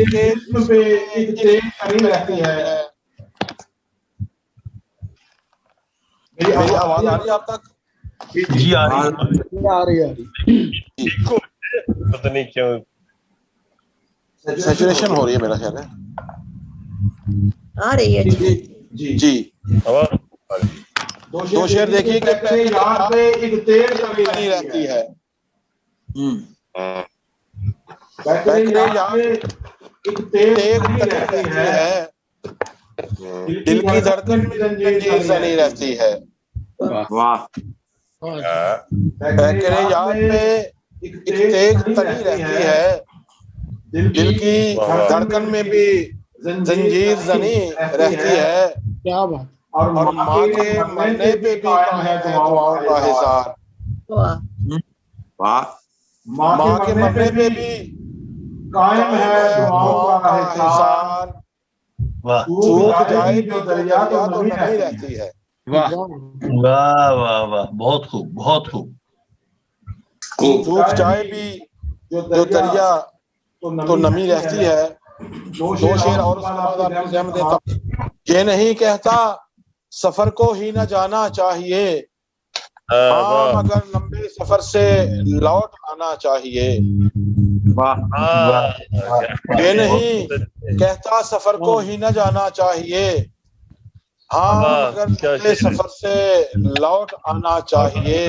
کے جسم پہ ایک تیز کڑی رہتی ہے۔ میری آواز آ رہی ہے آپ تک؟ جی آ رہی ہے۔ پتہ نہیں کیوں سیچوریشن ہو رہی ہے، میرا خیال ہے آ رہی ہے۔ جی 2 شعر دیکھیے کہ یاد پہ ایک تیز کڑی رہتی ہے، یاد ایک تیز کڑی رہتی ہے، دل کی دھڑکن میں زنجیر سنی رہتی ہے۔ واہ۔ بیکرے یاد پہ ایک تیز تنی رہتی ہے، دل کی دھڑکن میں بھی زنجیر زنی رہتی ہے، کیا بات۔ اور ماں کے مرنے پہ بھی قائم ہے دعاؤں کا حصار، ماں کے مرنے پہ بھی قائم ہے دعاؤں کا حصار، سوکھ جائے جو دریا تو نہیں رہتی ہے۔ واہ واہ واہ، بہت خوب بہت خوب۔ دودھ چائے بھی جو دریا تو نمی رہتی ہے. 2 شعر اور اس کے بعد آپ کی زحمت دیتا ہوں. یہ نہیں کہتا سفر کو ہی نہ جانا چاہیے, ہاں مگر لمبے سفر سے لوٹ آنا چاہیے. یہ نہیں کہتا سفر کو ہی نہ جانا چاہیے, ہاں مگر لمبے سفر سے لوٹ آنا چاہیے.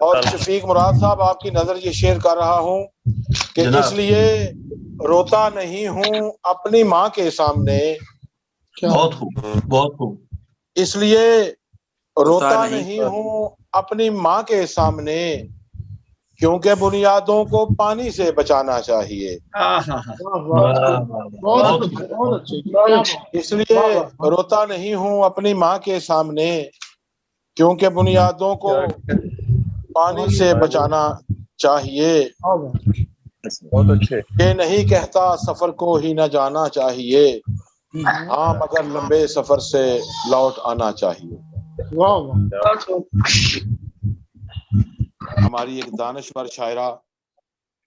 اور شفیق مراد صاحب, آپ کی نظر یہ شعر کر رہا ہوں کہ اس لیے روتا نہیں ہوں اپنی ماں کے سامنے. بہت خوب, بہت خوب. اس لیے روتا نہیں ہوں اپنی ماں کے سامنے, کیونکہ بنیادوں کو پانی سے بچانا چاہیے. اس لیے روتا نہیں ہوں اپنی ماں کے سامنے, کیونکہ بنیادوں کو پانی سے بچانا چاہیے. بہت اچھے. یہ نہیں کہتا سفر کو ہی نہ جانا چاہیے, ہاں مگر لمبے سفر سے لوٹ آنا چاہیے. ہماری ایک دانشور شاعرہ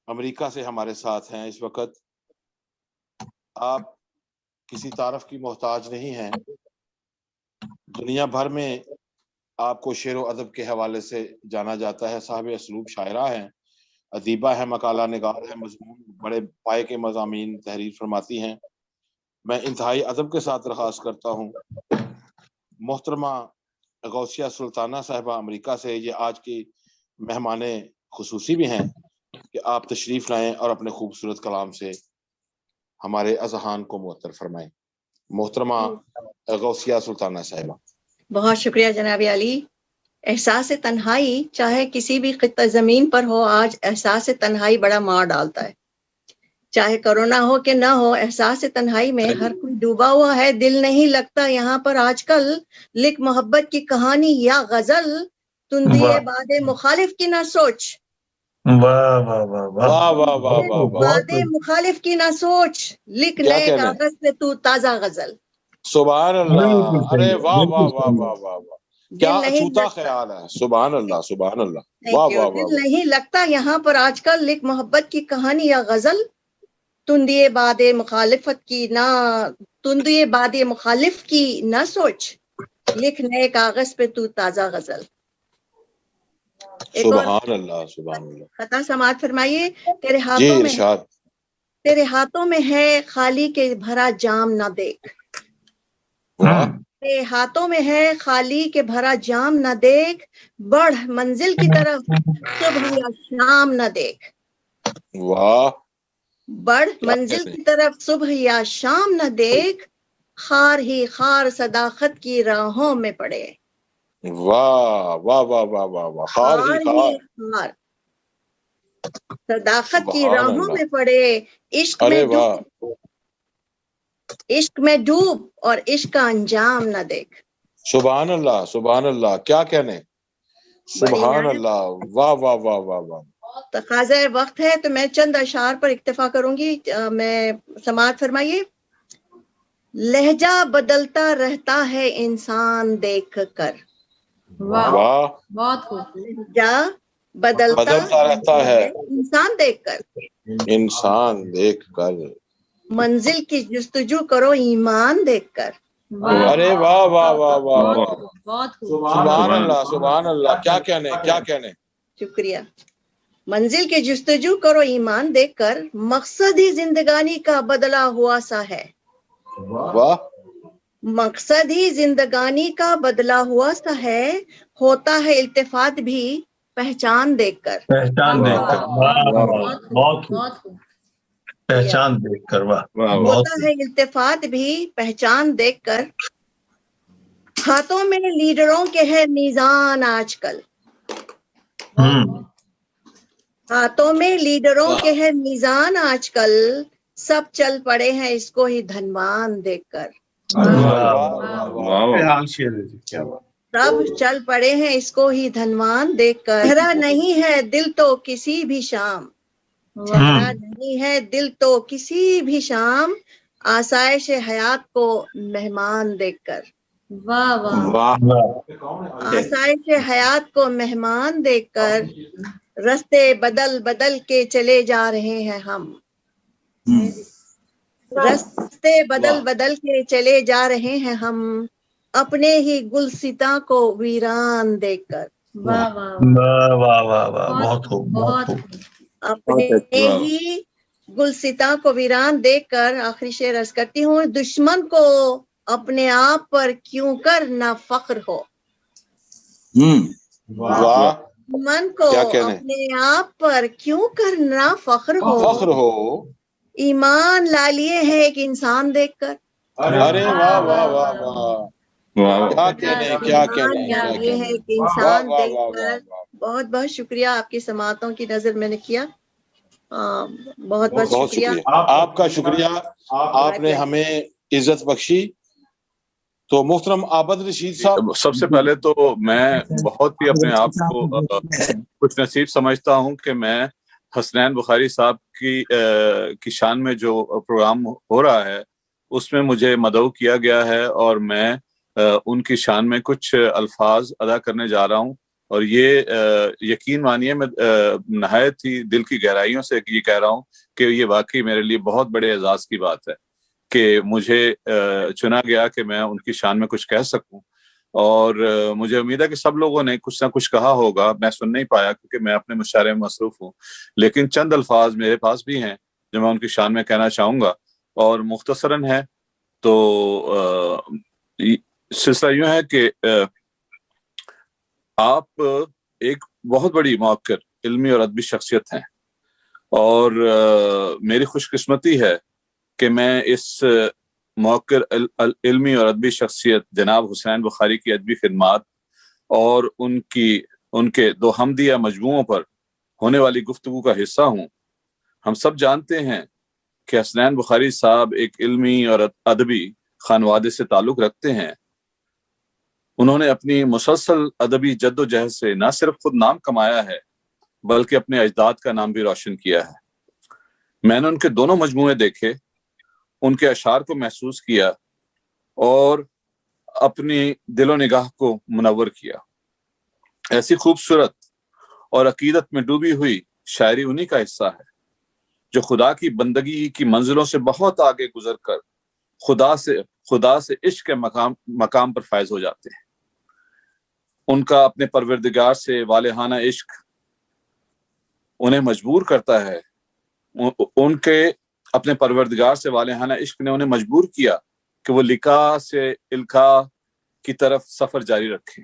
امریکہ سے ہمارے ساتھ ہیں اس وقت. آپ کسی تعارف کی محتاج نہیں ہیں. دنیا بھر میں آپ کو شعر و ادب کے حوالے سے جانا جاتا ہے. صاحب اسلوب شاعرہ ہیں, ادیبہ ہیں, مقالہ نگار ہیں, مضمون بڑے پائے کے مضامین تحریر فرماتی ہیں. میں انتہائی ادب کے ساتھ درخواست کرتا ہوں محترمہ غوثیہ سلطانہ صاحبہ امریکہ سے, یہ آج کی مہمان خصوصی بھی ہیں, کہ آپ تشریف لائیں اور اپنے خوبصورت کلام سے ہمارے اذہان کو معطر فرمائیں. محترمہ غوثیہ سلطانہ صاحبہ. بہت شکریہ جناب علی. احساس تنہائی چاہے کسی بھی خطہ زمین پر ہو, آج احساس تنہائی بڑا مار ڈالتا ہے. چاہے کرونا ہو کہ نہ ہو, احساس تنہائی میں ہر کوئی ڈوبا ہوا ہے. دل نہیں لگتا یہاں پر آج کل, لکھ محبت کی کہانی یا غزل, تندی باد مخالف کی نہ سوچ. باد مخالف کی نہ سوچ, لکھ نئے کاغذ پہ تو تازہ غزل. سبحان اللہ. ارے واہ واہ واہ واہ واہ واہ, کیا اچھوتا خیال ہے. سبحان اللہ, سبحان اللہ. واہ واہ واہ. دل نہیں لگتا یہاں پر آج کل, لکھ محبت کی کہانی یا غزل, تندی باد مخالفت کی نہ, تندی باد مخالف کی نہ سوچ, لکھ نئے کاغذ پہ تو تازہ غزل. سبحان اللہ, سبحان اللہ. خطا سماعت فرمائیے. تیرے ہاتھوں میں, تیرے ہاتھوں میں ہے خالی کے بھرا جام نہ دیکھ. تیرے ہاتھوں میں ہے خالی کے بھرا جام نہ دیکھ, بڑھ منزل کی طرف صبح یا شام نہ دیکھ. واہ. بڑھ منزل کی طرف صبح یا شام نہ دیکھ, خار ہی خار صداقت کی راہوں میں پڑے. واہ واہ واہ واہ واہ واہ. خار ہی خار صداقت کی راہوں میں پڑے. عشق میں ڈوب, عشق میں ڈوب اور عشق کا انجام نہ دیکھ. سبحان اللہ, سبحان اللہ. کیا کہنے. سبحان اللہ. واہ واہ واہ واہ واہ. تقاضا وقت ہے تو میں چند اشعار پر اکتفا کروں گی. میں سماعت فرمائیے. لہجہ بدلتا رہتا ہے انسان دیکھ کر. واہ. بہت خوب. لہجہ بدلتا رہتا ہے انسان دیکھ کر, انسان دیکھ کر. منزل کی جستجو کرو ایمان دیکھ کر. ارے واہ واہ واہ واہ. بہت خوب. سبحان اللہ, سبحان اللہ. کیا کہنے, کیا کہنے. شکریہ. منزل کی جستجو کرو ایمان دیکھ کر, مقصد ہی زندگانی کا بدلا ہوا سا ہے. واہ. مقصد ہی زندگانی کا بدلا ہوا سا ہے, ہوتا ہے التفات بھی پہچان دیکھ کر. پہچان دیکھ کر. بہت خوب. پہچان دیکھ کر. واہ. ہوتا ہے التفات بھی پہچان دیکھ کر. ہاتھوں میں لیڈروں کے ہے میزان آج کل. ہاتھوں میں لیڈروں کے ہے میزان آج کل, سب چل پڑے ہیں اس کو ہی دھنوان دیکھ کر. سب چل پڑے ہیں اس کو ہی دھنوان دیکھ کر. چہرہ نہیں ہے دل تو کسی بھی شام, چہرہ نہیں ہے دل تو کسی بھی شام, آسائش حیات کو مہمان دیکھ کر. واہ واہ. آسائش حیات کو مہمان دیکھ کر, رستے بدل بدل کے چلے جا رہے ہیں ہم، رستے بدل بدل کے چلے جا رہے ہیں ہم، اپنے ہی گلستاں کو ویران دیکھ کر، واہ واہ واہ واہ واہ واہ، بہت خوب بہت خوب. اپنے ہی گلستاں کو ویران دیکھ کر آخری شعر عرض کرتی ہوں، دشمن کو اپنے آپ پر کیوں کر نہ فخر ہو، واہ، دشمن کو کیا کہنے، اپنے آپ پر کیوں کر نہ فخر فخر ہو. ایمان لا لیے ہے ایک انسان دیکھ کر، ارے واہ واہ واہ واہ، کیا کہنے کیا کہنے ایمان لا کیا لیے ہے کہنے، ایک واہ انسان واہ دیکھ واہ کر. واہ واہ. بہت بہت شکریہ، آپ کی سماعتوں کی نظر میں نے کیا. بہت بہت بہت شکریہ، آپ کا شکریہ، آپ نے ہمیں عزت بخشی. تو محترم عابد رشید صاحب، سب سے پہلے تو میں بہت ہی اپنے آپ کو خوش نصیب سمجھتا ہوں کہ میں حسنین بخاری صاحب کی شان میں جو پروگرام ہو رہا ہے اس میں مجھے مدعو کیا گیا ہے، اور میں ان کی شان میں کچھ الفاظ ادا کرنے جا رہا ہوں. اور یہ یقین مانیے میں نہایت ہی دل کی گہرائیوں سے یہ کہہ رہا ہوں کہ یہ واقعی میرے لیے بہت بڑے اعزاز کی بات ہے کہ مجھے چنا گیا کہ میں ان کی شان میں کچھ کہہ سکوں. اور مجھے امید ہے کہ سب لوگوں نے کچھ نہ کچھ کہا ہوگا، میں سن نہیں پایا کیونکہ میں اپنے مشاعرے میں مصروف ہوں، لیکن چند الفاظ میرے پاس بھی ہیں جو میں ان کی شان میں کہنا چاہوں گا، اور مختصراً ہے. تو سلسلہ یوں ہے کہ آپ ایک بہت بڑی موقر علمی اور ادبی شخصیت ہیں، اور میری خوش قسمتی ہے کہ میں اس موقر علمی اور ادبی شخصیت جناب حسین بخاری کی ادبی خدمات اور ان کے دو حمدیہ مجموعوں پر ہونے والی گفتگو کا حصہ ہوں. ہم سب جانتے ہیں کہ حسنین بخاری صاحب ایک علمی اور ادبی خانوادے سے تعلق رکھتے ہیں. انہوں نے اپنی مسلسل ادبی جد و جہد سے نہ صرف خود نام کمایا ہے بلکہ اپنے اجداد کا نام بھی روشن کیا ہے. میں نے ان کے دونوں مجموعے دیکھے، ان کے اشعار کو محسوس کیا اور اپنی دل و نگاہ کو منور کیا. ایسی خوبصورت اور عقیدت میں ڈوبی ہوئی شاعری انہی کا حصہ ہے جو خدا کی بندگی کی منزلوں سے بہت آگے گزر کر خدا سے عشق کے مقام پر فائز ہو جاتے ہیں. ان کا اپنے پروردگار سے والہانہ عشق انہیں مجبور کرتا ہے، ان کے اپنے پروردگار سے والہانہ عشق نے انہیں مجبور کیا کہ وہ لکا سے الکا کی طرف سفر جاری رکھیں.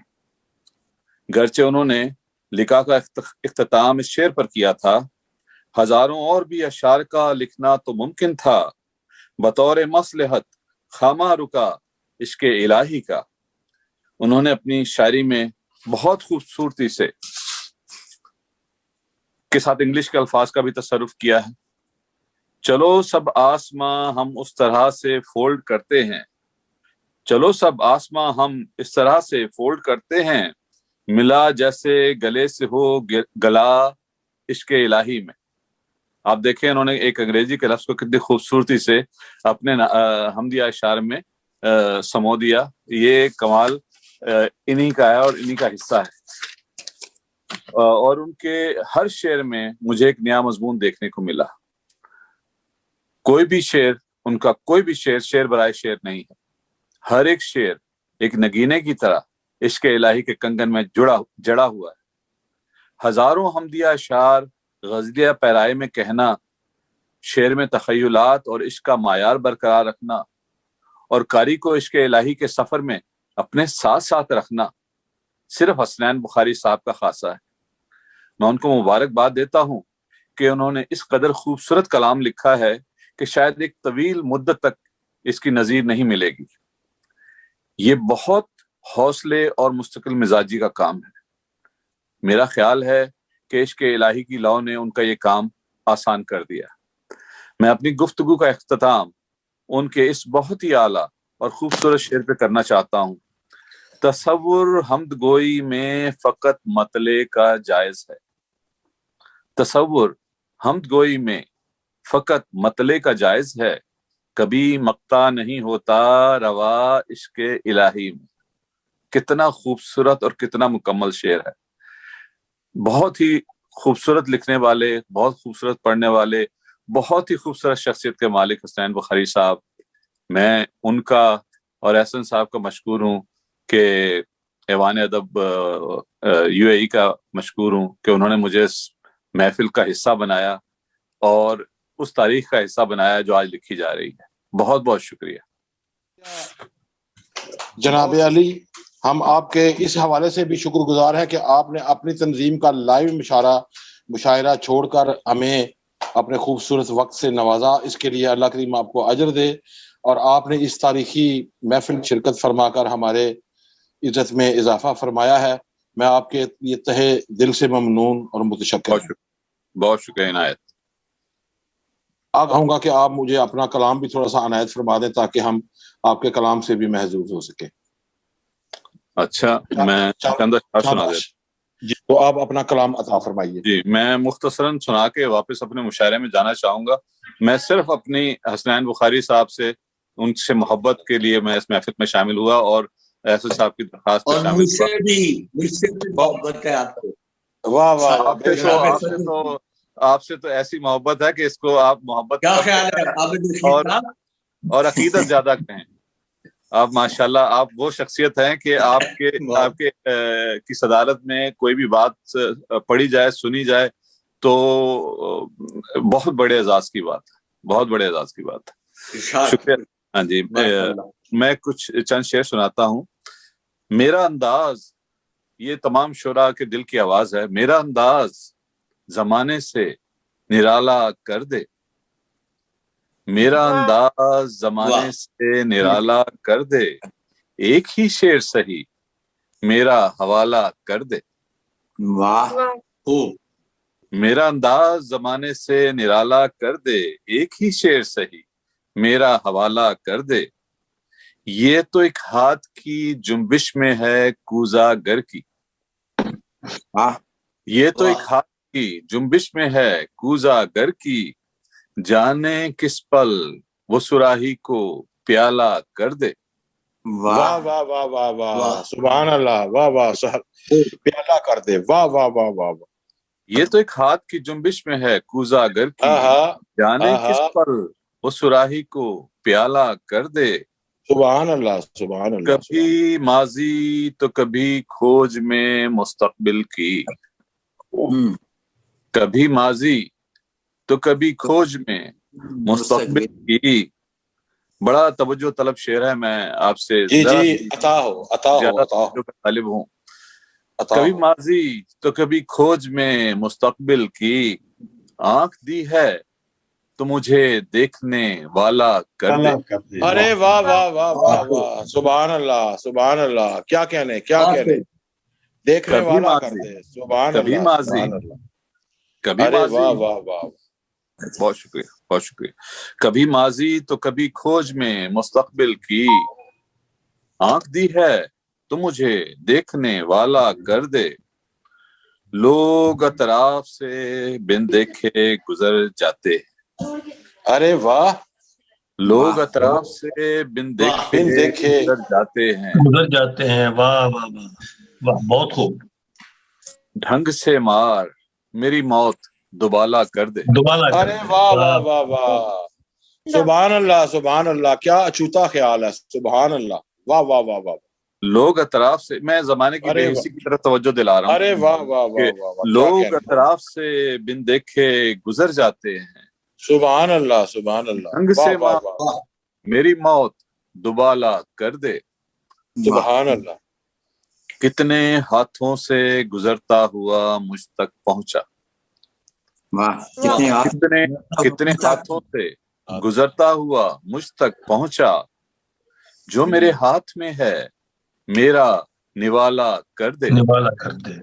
گرچہ انہوں نے لکا کا اختتام اس شعر پر کیا تھا، ہزاروں اور بھی اشعار کا لکھنا تو ممکن تھا، بطور مصلحت خامہ رکا عشق الہی کا. انہوں نے اپنی شاعری میں بہت خوبصورتی سے کے ساتھ انگلش کے الفاظ کا بھی تصرف کیا ہے. چلو سب آسماں ہم اس طرح سے فولڈ کرتے ہیں، چلو سب آسماں ہم اس طرح سے فولڈ کرتے ہیں، ملا جیسے گلے سے ہو گلا عشق الہی میں. آپ دیکھیں انہوں نے ایک انگریزی کے لفظ کو کتنی خوبصورتی سے اپنے حمدیہ اشعار میں سمو دیا. یہ کمال انہی کا ہے اور انہی کا حصہ ہے. اور ان کے ہر شعر میں مجھے ایک نیا مضمون دیکھنے کو ملا. کوئی بھی شعر شعر برائے شعر نہیں ہے. ہر ایک شعر ایک نگینے کی طرح عشق الہی کے کنگن میں جڑا ہوا ہے. ہزاروں حمدیہ اشعار غزلیہ پیرائے میں کہنا، شعر میں تخیلات اور عشق کا معیار برقرار رکھنا اور قاری کو عشق الہی کے سفر میں اپنے ساتھ ساتھ رکھنا صرف حسنین بخاری صاحب کا خاصہ ہے. میں ان کو مبارکباد دیتا ہوں کہ انہوں نے اس قدر خوبصورت کلام لکھا ہے کہ شاید ایک طویل مدت تک اس کی نظیر نہیں ملے گی. یہ بہت حوصلے اور مستقل مزاجی کا کام ہے. میرا خیال ہے کہ عشق الہی کی لو نے ان کا یہ کام آسان کر دیا. میں اپنی گفتگو کا اختتام ان کے اس بہت ہی اعلیٰ اور خوبصورت شعر پہ کرنا چاہتا ہوں. تصور حمد گوئی میں فقط مطلع کا جائز ہے، تصور حمد گوئی میں فقط مطلع کا جائز ہے، کبھی مقطع نہیں ہوتا روا عشق الہی میں. کتنا خوبصورت اور کتنا مکمل شعر ہے. بہت ہی خوبصورت لکھنے والے، بہت خوبصورت پڑھنے والے، بہت ہی خوبصورت شخصیت کے مالک حسنین بخاری صاحب، میں ان کا اور احسن صاحب کا مشکور ہوں کہ ایوان ادب یو اے ای کا مشکور ہوں کہ انہوں نے مجھے اس محفل کا حصہ بنایا اور اس تاریخ کا حصہ بنایا جو آج لکھی جا رہی ہے۔ بہت بہت شکریہ جناب علی، ہم آپ کے اس حوالے سے بھی شکر گزار ہیں کہ آپ نے اپنی تنظیم کا لائیو مشاعرہ چھوڑ کر ہمیں اپنے خوبصورت وقت سے نوازا۔ اس کے لیے اللہ کریم آپ کو اجر دے، اور آپ نے اس تاریخی محفل شرکت فرما کر ہمارے عزت میں اضافہ فرمایا ہے۔ میں آپ کے یہ تہہ دل سے ممنون اور متشکر ہوں۔ بہت شکریہ عنایت۔ کہوں گا کہ آپ مجھے اپنا کلام بھی تھوڑا سا عنایت فرما دیں تاکہ ہم آپ کے کلام سے بھی محظوظ ہو سکیں۔ اچھا، میں چند اشعار سنا دیتا جی، تو آپ اپنا کلام عطا فرمائیے۔ جی، میں مختصراً سنا کے واپس اپنے مشاعرے میں جانا چاہوں گا۔ میں صرف اپنی حسنین بخاری صاحب سے، ان سے محبت کے لیے میں اس محفل میں شامل ہوا اور احسن صاحب کی درخواست پہ شامل ہوا۔ مجھ سے بھی محبت ہے آپ کو۔ واہ واہ، آپ سے تو ایسی محبت ہے کہ اس کو آپ محبت کیا خیال ہے اور عقیدت زیادہ کہیں۔ آپ ماشاءاللہ آپ وہ شخصیت ہیں کہ آپ کے کی صدارت میں کوئی بھی بات پڑھی جائے، سنی جائے تو بہت بڑے اعزاز کی بات ہے، بہت بڑے اعزاز کی بات ہے۔ شکریہ۔ ہاں جی، میں کچھ چند شعر سناتا ہوں۔ میرا انداز، یہ تمام شعراء کے دل کی آواز ہے۔ میرا انداز زمانے سے نرالا کر دے، میرا انداز زمانے سے نرالا کر دے، ایک ہی شعر سہی میرا حوالہ کر دے۔ واہ، میرا انداز زمانے سے نرالا کر دے، ایک ہی شعر سہی میرا حوالہ کر دے، یہ تو ایک ہاتھ کی جنبش میں ہے کوزہ گر کی، یہ تو ایک ہاتھ کی جنبش میں ہے کوزہ گر کی، جانے کس پل وہ صراحی کو پیالہ کر دے۔ واہ واہ واہ واہ واہ، سبحان اللہ، واہ واہ، پیالہ کر دے، واہ واہ واہ واہ واہ۔ یہ تو ایک ہاتھ کی جنبش میں ہے کوزہ گر کی، جانے کس پل وہ صراحی کو پیالہ کر دے۔ سبحان اللہ، سبحان اللہ۔ کبھی ماضی تو کبھی کھوج میں مستقبل کی، کبھی ماضی تو کبھی کھوج میں مستقبل کی۔ بڑا توجہ طلب شعر ہے، میں آپ سے طالب ہوں۔ کبھی ماضی تو کبھی کھوج میں مستقبل کی، آنکھ دی ہے تو مجھے دیکھنے والا کر دے۔ ارے واہ واہ واہ واہ واہ، سبحان اللہ، سبحان اللہ، کیا کہنے، کیا کہنے، دیکھنے والا کر دے، سبحان اللہ، کبھی ماضی، کبھی ماضی، واہ واہ واہ، بہت شکریہ، بہت شکریہ۔ کبھی ماضی تو کبھی کھوج میں مستقبل کی، آنکھ دی ہے تو مجھے دیکھنے والا کر دے، لوگ اطراف سے بن دیکھے گزر جاتے ہیں۔ ارے واہ، لوگ اطراف سے بن دیکھے گزر جاتے ہیں، واہ واہ واہ، بہت خوب۔ ڈھنگ سے مار میری موت دوبالا کر دے۔ ارے واہ واہ واہ واہ، سبحان اللہ، سبحان اللہ، کیا اچھوتا خیال ہے، سبحان اللہ، واہ واہ واہ واہ۔ لوگ اطراف سے، میں زمانے کی بے حسی کی طرف توجہ دلا رہا ہوں۔ ارے واہ واہ واہ واہ، لوگ اطراف سے بن دیکھے گزر جاتے ہیں، سبحان اللہ، سبحان اللہ، ڈھنگ سے مار میری موت دوبالا کر دے۔ سبحان اللہ۔ کتنے ہاتھوں سے گزرتا ہوا مجھ تک پہنچا، کتنے ہاتھوں سے گزرتا ہوا مجھ تک پہنچا، جو میرے ہاتھ میں ہے میرا نوالا کر دے۔ نوالا کر دے۔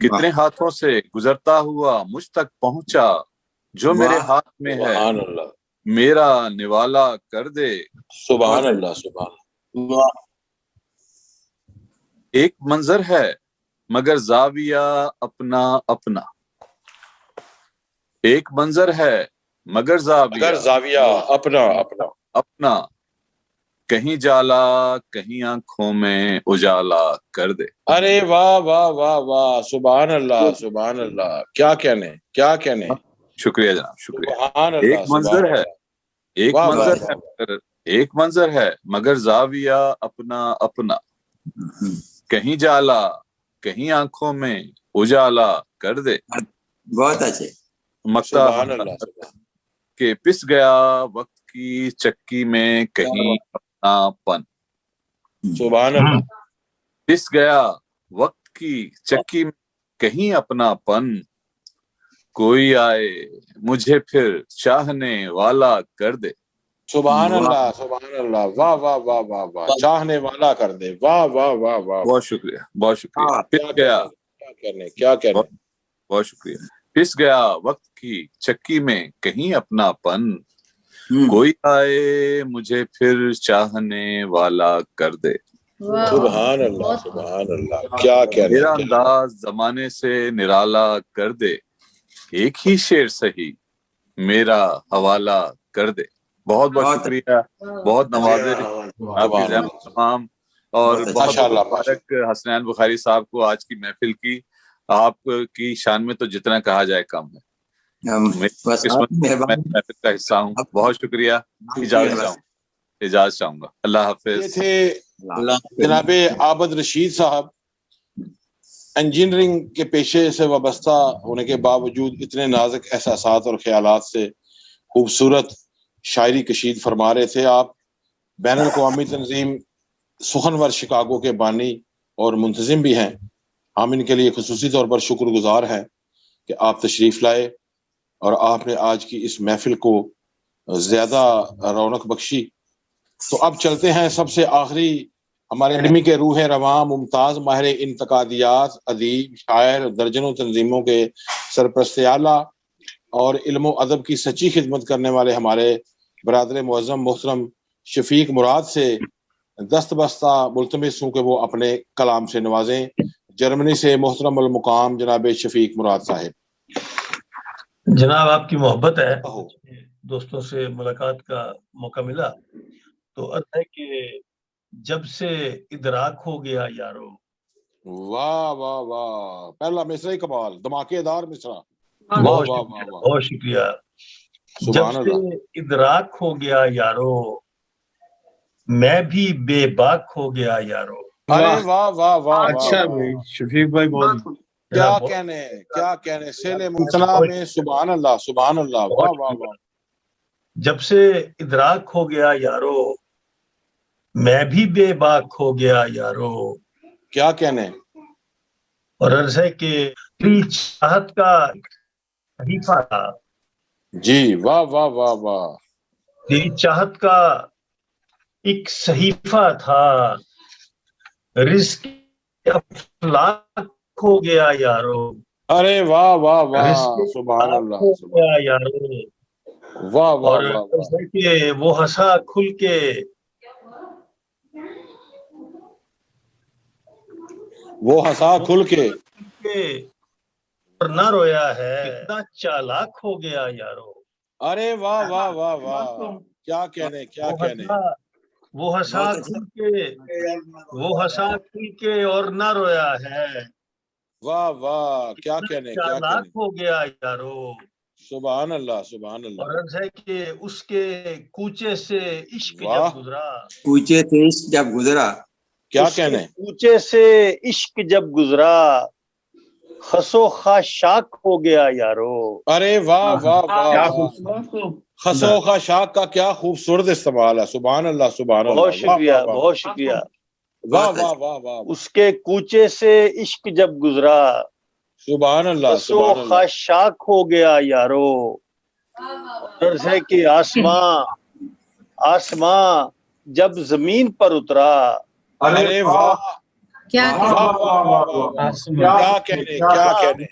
کتنے ہاتھوں سے گزرتا ہوا مجھ تک پہنچا، جو میرے ہاتھ میں ہے میرا نوالا کر دے۔ سبحان اللہ، سبحان اللہ۔ ایک منظر ہے مگر زاویہ اپنا اپنا، ایک منظر ہے مگر زاویہ اپنا اپنا اپنا، کہیں جالا کہیں آنکھوں میں اجالا کر دے. ارے واہ واہ واہ واہ، سبحان اللہ سبحان اللہ، کیا کہنے کیا کہنے. شکریہ جناب، شکریہ. سبحان اللہ، ایک منظر ہے، ایک واہ منظر واہ ہے، ایک منظر ہے مگر زاویہ اپنا اپنا. کہیں جالا کہیں آنکھوں میں اجالا کر دے. بہت اچھے. مکتا سبحان اللہ سبحان کہ پس گیا وقت کی چکی میں کہیں اپنا پن. سبحان اللہ. پس گیا وقت کی چکی میں کہیں اپنا پن. کوئی آئے مجھے پھر چاہنے والا کر دے. سبحان اللہ سبحان اللہ، واہ واہ واہ واہ واہ، چاہنے والا کر دے. واہ واہ واہ واہ، بہت شکریہ، بہت شکریہ. پس گیا، کیا کہنے کیا کہنے. بہت شکریہ. پس گیا وقت کی چکی میں کہیں اپنا پن. کوئی آئے مجھے پھر چاہنے والا کر دے. سبحان اللہ سبحان اللہ، کیا کہنے. میرا انداز زمانے سے نرالا کر دے. ایک ہی شعر سہی میرا حوالہ کر دے. بہت بہت شکریہ، بہت نوازش آپ کی زحمت تمام، اور بہت مبارک حسنین بخاری صاحب کو آج کی محفل کی. آپ کی شان میں تو جتنا کہا جائے کم ہے. میں محفل کا حصہ ہوں. بہت شکریہ. اجازت چاہوں گا. اللہ حافظ. یہ تھے جناب عابد رشید صاحب، انجینئرنگ کے پیشے سے وابستہ ہونے کے باوجود اتنے نازک احساسات اور خیالات سے خوبصورت شاعری کشید فرما رہے تھے. آپ بین الاقوامی تنظیم سخنور شکاگو کے بانی اور منتظم بھی ہیں. ہم ان کے لیے خصوصی طور پر شکر گزار ہیں کہ آپ تشریف لائے اور آپ نے آج کی اس محفل کو زیادہ رونق بخشی. تو اب چلتے ہیں سب سے آخری ہمارے علمی کے روح رواں ممتاز ماہر انتقادیات، ادیب، شاعر، درجنوں تنظیموں کے سرپرست اعلیٰ اور علم و ادب کی سچی خدمت کرنے والے ہمارے برادر معظم محترم شفیق مراد سے دست بستہ ملتمس ہوں کہ وہ اپنے کلام سے نوازیں. جرمنی سے محترم المقام جناب شفیق مراد صاحب. جناب آپ کی محبت ہے، دوستوں سے ملاقات کا موقع ملا تو عرض ہے کہ جب سے ادراک ہو گیا یارو. واہ واہ واہ، پہلا مصرعی کمال، دھماکے دار مصرع. بہت شکریہ. جب سے ادراک ہو گیا یارو میں بھی بے باک ہو گیا یارو. ارے واہ واہ واہ، اچھا بھائی شفیق بھائی بہت کیا کہنے کیا کہنے. سیل ممتنع میں سبحان اللہ سبحان اللہ، واہ واہ واہ. جب سے ادراک ہو گیا یارو میں بھی بے باک ہو گیا یارو. کیا کہنے. اور عرض ہے کہ تیری چاہت کا صحیفہ تھا. جی واہ واہ واہ واہ. تیری چاہت کا ایک صحیفہ تھا، رزق افلاک ہو گیا یارو. ارے واہ واہ واہ، سبحان اللہ ہو گیا یارو. واہ واہ اور واہ، کہ وہ ہنسا کھل کے وہ ہنسا کھل کے اور نہ رویا ہے، کتنا چالاک ہو گیا یارو. ارے واہ واہ واہ واہ، کیا کہنے کیا کہنے. وہ ہنسا کھل کے اور نہ رویا ہے. واہ واہ، کیا کہنے کیا چالاک کہنے. ہو گیا یارو. سبحان اللہ سبحان اللہ. اور عرض ہے کہ اس کے کوچے سے عشق واہ. جب گزرا. کوچے سے عشق جب گزرا. کیا کہنے. کوچے سے عشق جب گزرا خسو خاشاک ہو گیا یارو. ارے واہ واہ واہ، خسو خاشاک کا کیا خوبصورت استعمال ہے. سبحان اللہ سبحان اللہ. بہت شکریہ بہت شکریہ. واہ واہ واہ واہ. اس کے کوچے سے عشق جب گزرا سبحان اللہ خسو سبحان اللہ. خاشاک ہو گیا یارو. عرض ہے کہ آسماں جب زمین پر اترا. ارے واہ کیا واہ واہ واہ، کیا کہنے کیا کہنے.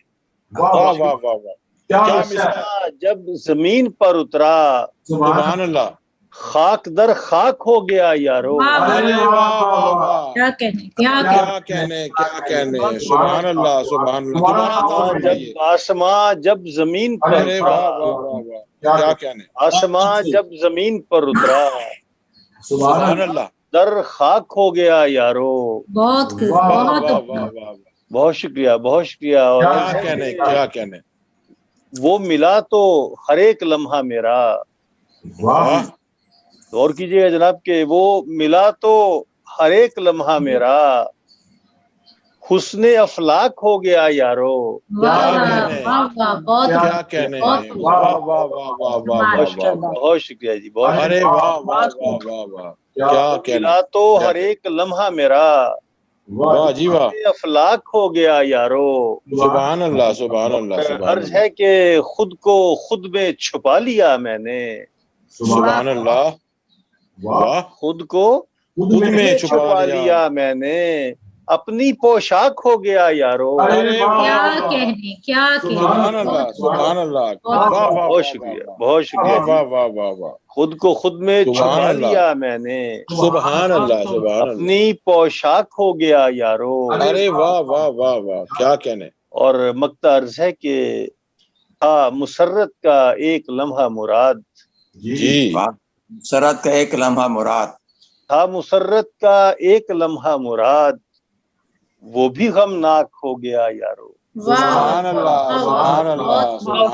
واہ واہ واہ واہ، کیا مثال. جب زمین پر اترا سبحان اللہ. خاک در خاک ہو گیا یارو. ارے واہ واہ واہ، کیا کہنے کیا کیا کہنے کیا کہنے. سبحان اللہ سبحان اللہ. دوبارہ تعارف لائیے. جب آسماں جب زمین پر ارے واہ واہ واہ واہ، کیا کہنے. آسماں جب زمین پر اترا سبحان اللہ. در خاک ہو گیا یارو. بہت خوب، بہت بہت شکریہ، بہت شکریہ. اور کیا کہنے وہ ملا تو ہر ایک لمحہ میرا. غور کیجیے گا جناب کہ وہ ملا تو ہر ایک لمحہ میرا، حسن افلاک ہو گیا یارو. بہت شکریہ جی، بہت ملا تو ہر ایک لمحہ میرا، واہ جی واہ، افلاک ہو گیا یارو. سبحان اللہ سبحان اللہ. عرض ہے کہ خود کو خود میں چھپا لیا میں نے. سبحان اللہ. واہ، خود کو خود میں چھپا لیا میں نے، اپنی پوشاک ہو گیا یارو. کیا سبحان اللہ سبحان اللہ. بہت شکریہ، بہت شکریہ. واہ واہ واہ واہ، خود کو خود میں چھپا لیا میں نے، سبحان اللہ سبحان اللہ. اپنی پوشاک ہو گیا یارو. ارے واہ واہ واہ واہ، کیا کہنے. اور مقطع عرض ہے کہ تھا مسرت کا ایک لمحہ مراد. جی، مسرت کا ایک لمحہ مراد. تھا مسرت کا ایک لمحہ مراد، وہ بھی غمناک ہو گیا یارو. سبحان اللہ سبحان اللہ.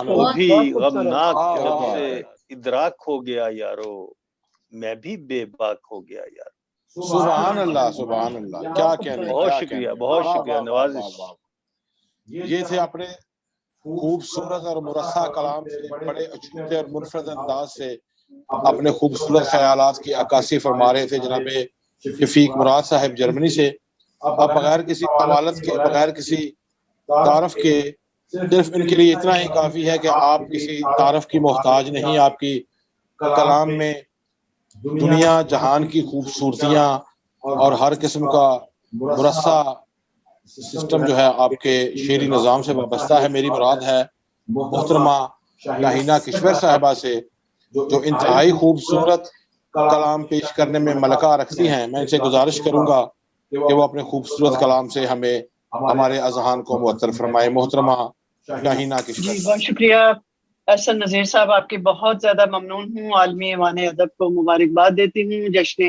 وہ بھی غمناک جب سے ادراک ہو گیا یارو، میں بھی بے باک ہو گیا یارو. سبحان اللہ سبحان اللہ. کیا کہنے. بہت شکریہ، بہت شکریہ. نوازش. یہ تھے اپنے خوبصورت اور مرصع کلام سے بڑے اچھوتے اور منفرد انداز سے اپنے خوبصورت خیالات کی عکاسی فرما رہے تھے جناب شفیق مراد صاحب جرمنی سے. اب بغیر کسی طوالت کے، بغیر کسی تعارف کے، صرف ان کے لیے اتنا ہی کافی ہے کہ آپ کسی تعارف کی محتاج نہیں. آپ کی کلام میں دنیا جہان کی خوبصورتیاں اور ہر قسم کا مرصع سسٹم جو ہے آپ کے شعری نظام سے وابستہ ہے. میری مراد ہے محترمہ شاہینہ کشور صاحبہ سے، جو انتہائی خوبصورت کلام پیش کرنے میں ملکہ رکھتی ہیں. میں ان سے گزارش کروں گا کہ وہ اپنے خوبصورت کلام سے ہمیں ہمارے اذہان کو معطر فرمائے. محترمہ شاہینہ کشور. جی بہت شکریہ احسن نذیر صاحب، آپ کی بہت زیادہ ممنون ہوں. عالمی ایوان ادب کو مبارکباد دیتی ہوں جشن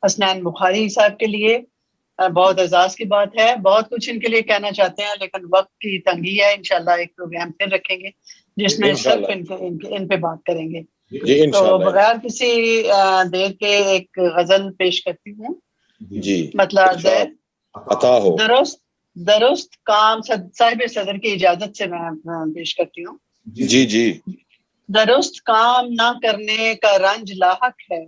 حسنین بخاری صاحب کے لیے. بہت اعزاز کی بات ہے. بہت کچھ ان کے لیے کہنا چاہتے ہیں لیکن وقت کی تنگی ہے. انشاءاللہ ایک پروگرام پھر رکھیں گے جس میں صرف ان پہ بات کریں گے. تو بغیر کسی دیر کے ایک غزل پیش کرتی ہوں. جی مطلب عطا ہو. درست کام صاحب صدر کی اجازت سے میں پیش کرتی ہوں. جی جی. درست کام نہ کرنے کا رنج لاحق ہے.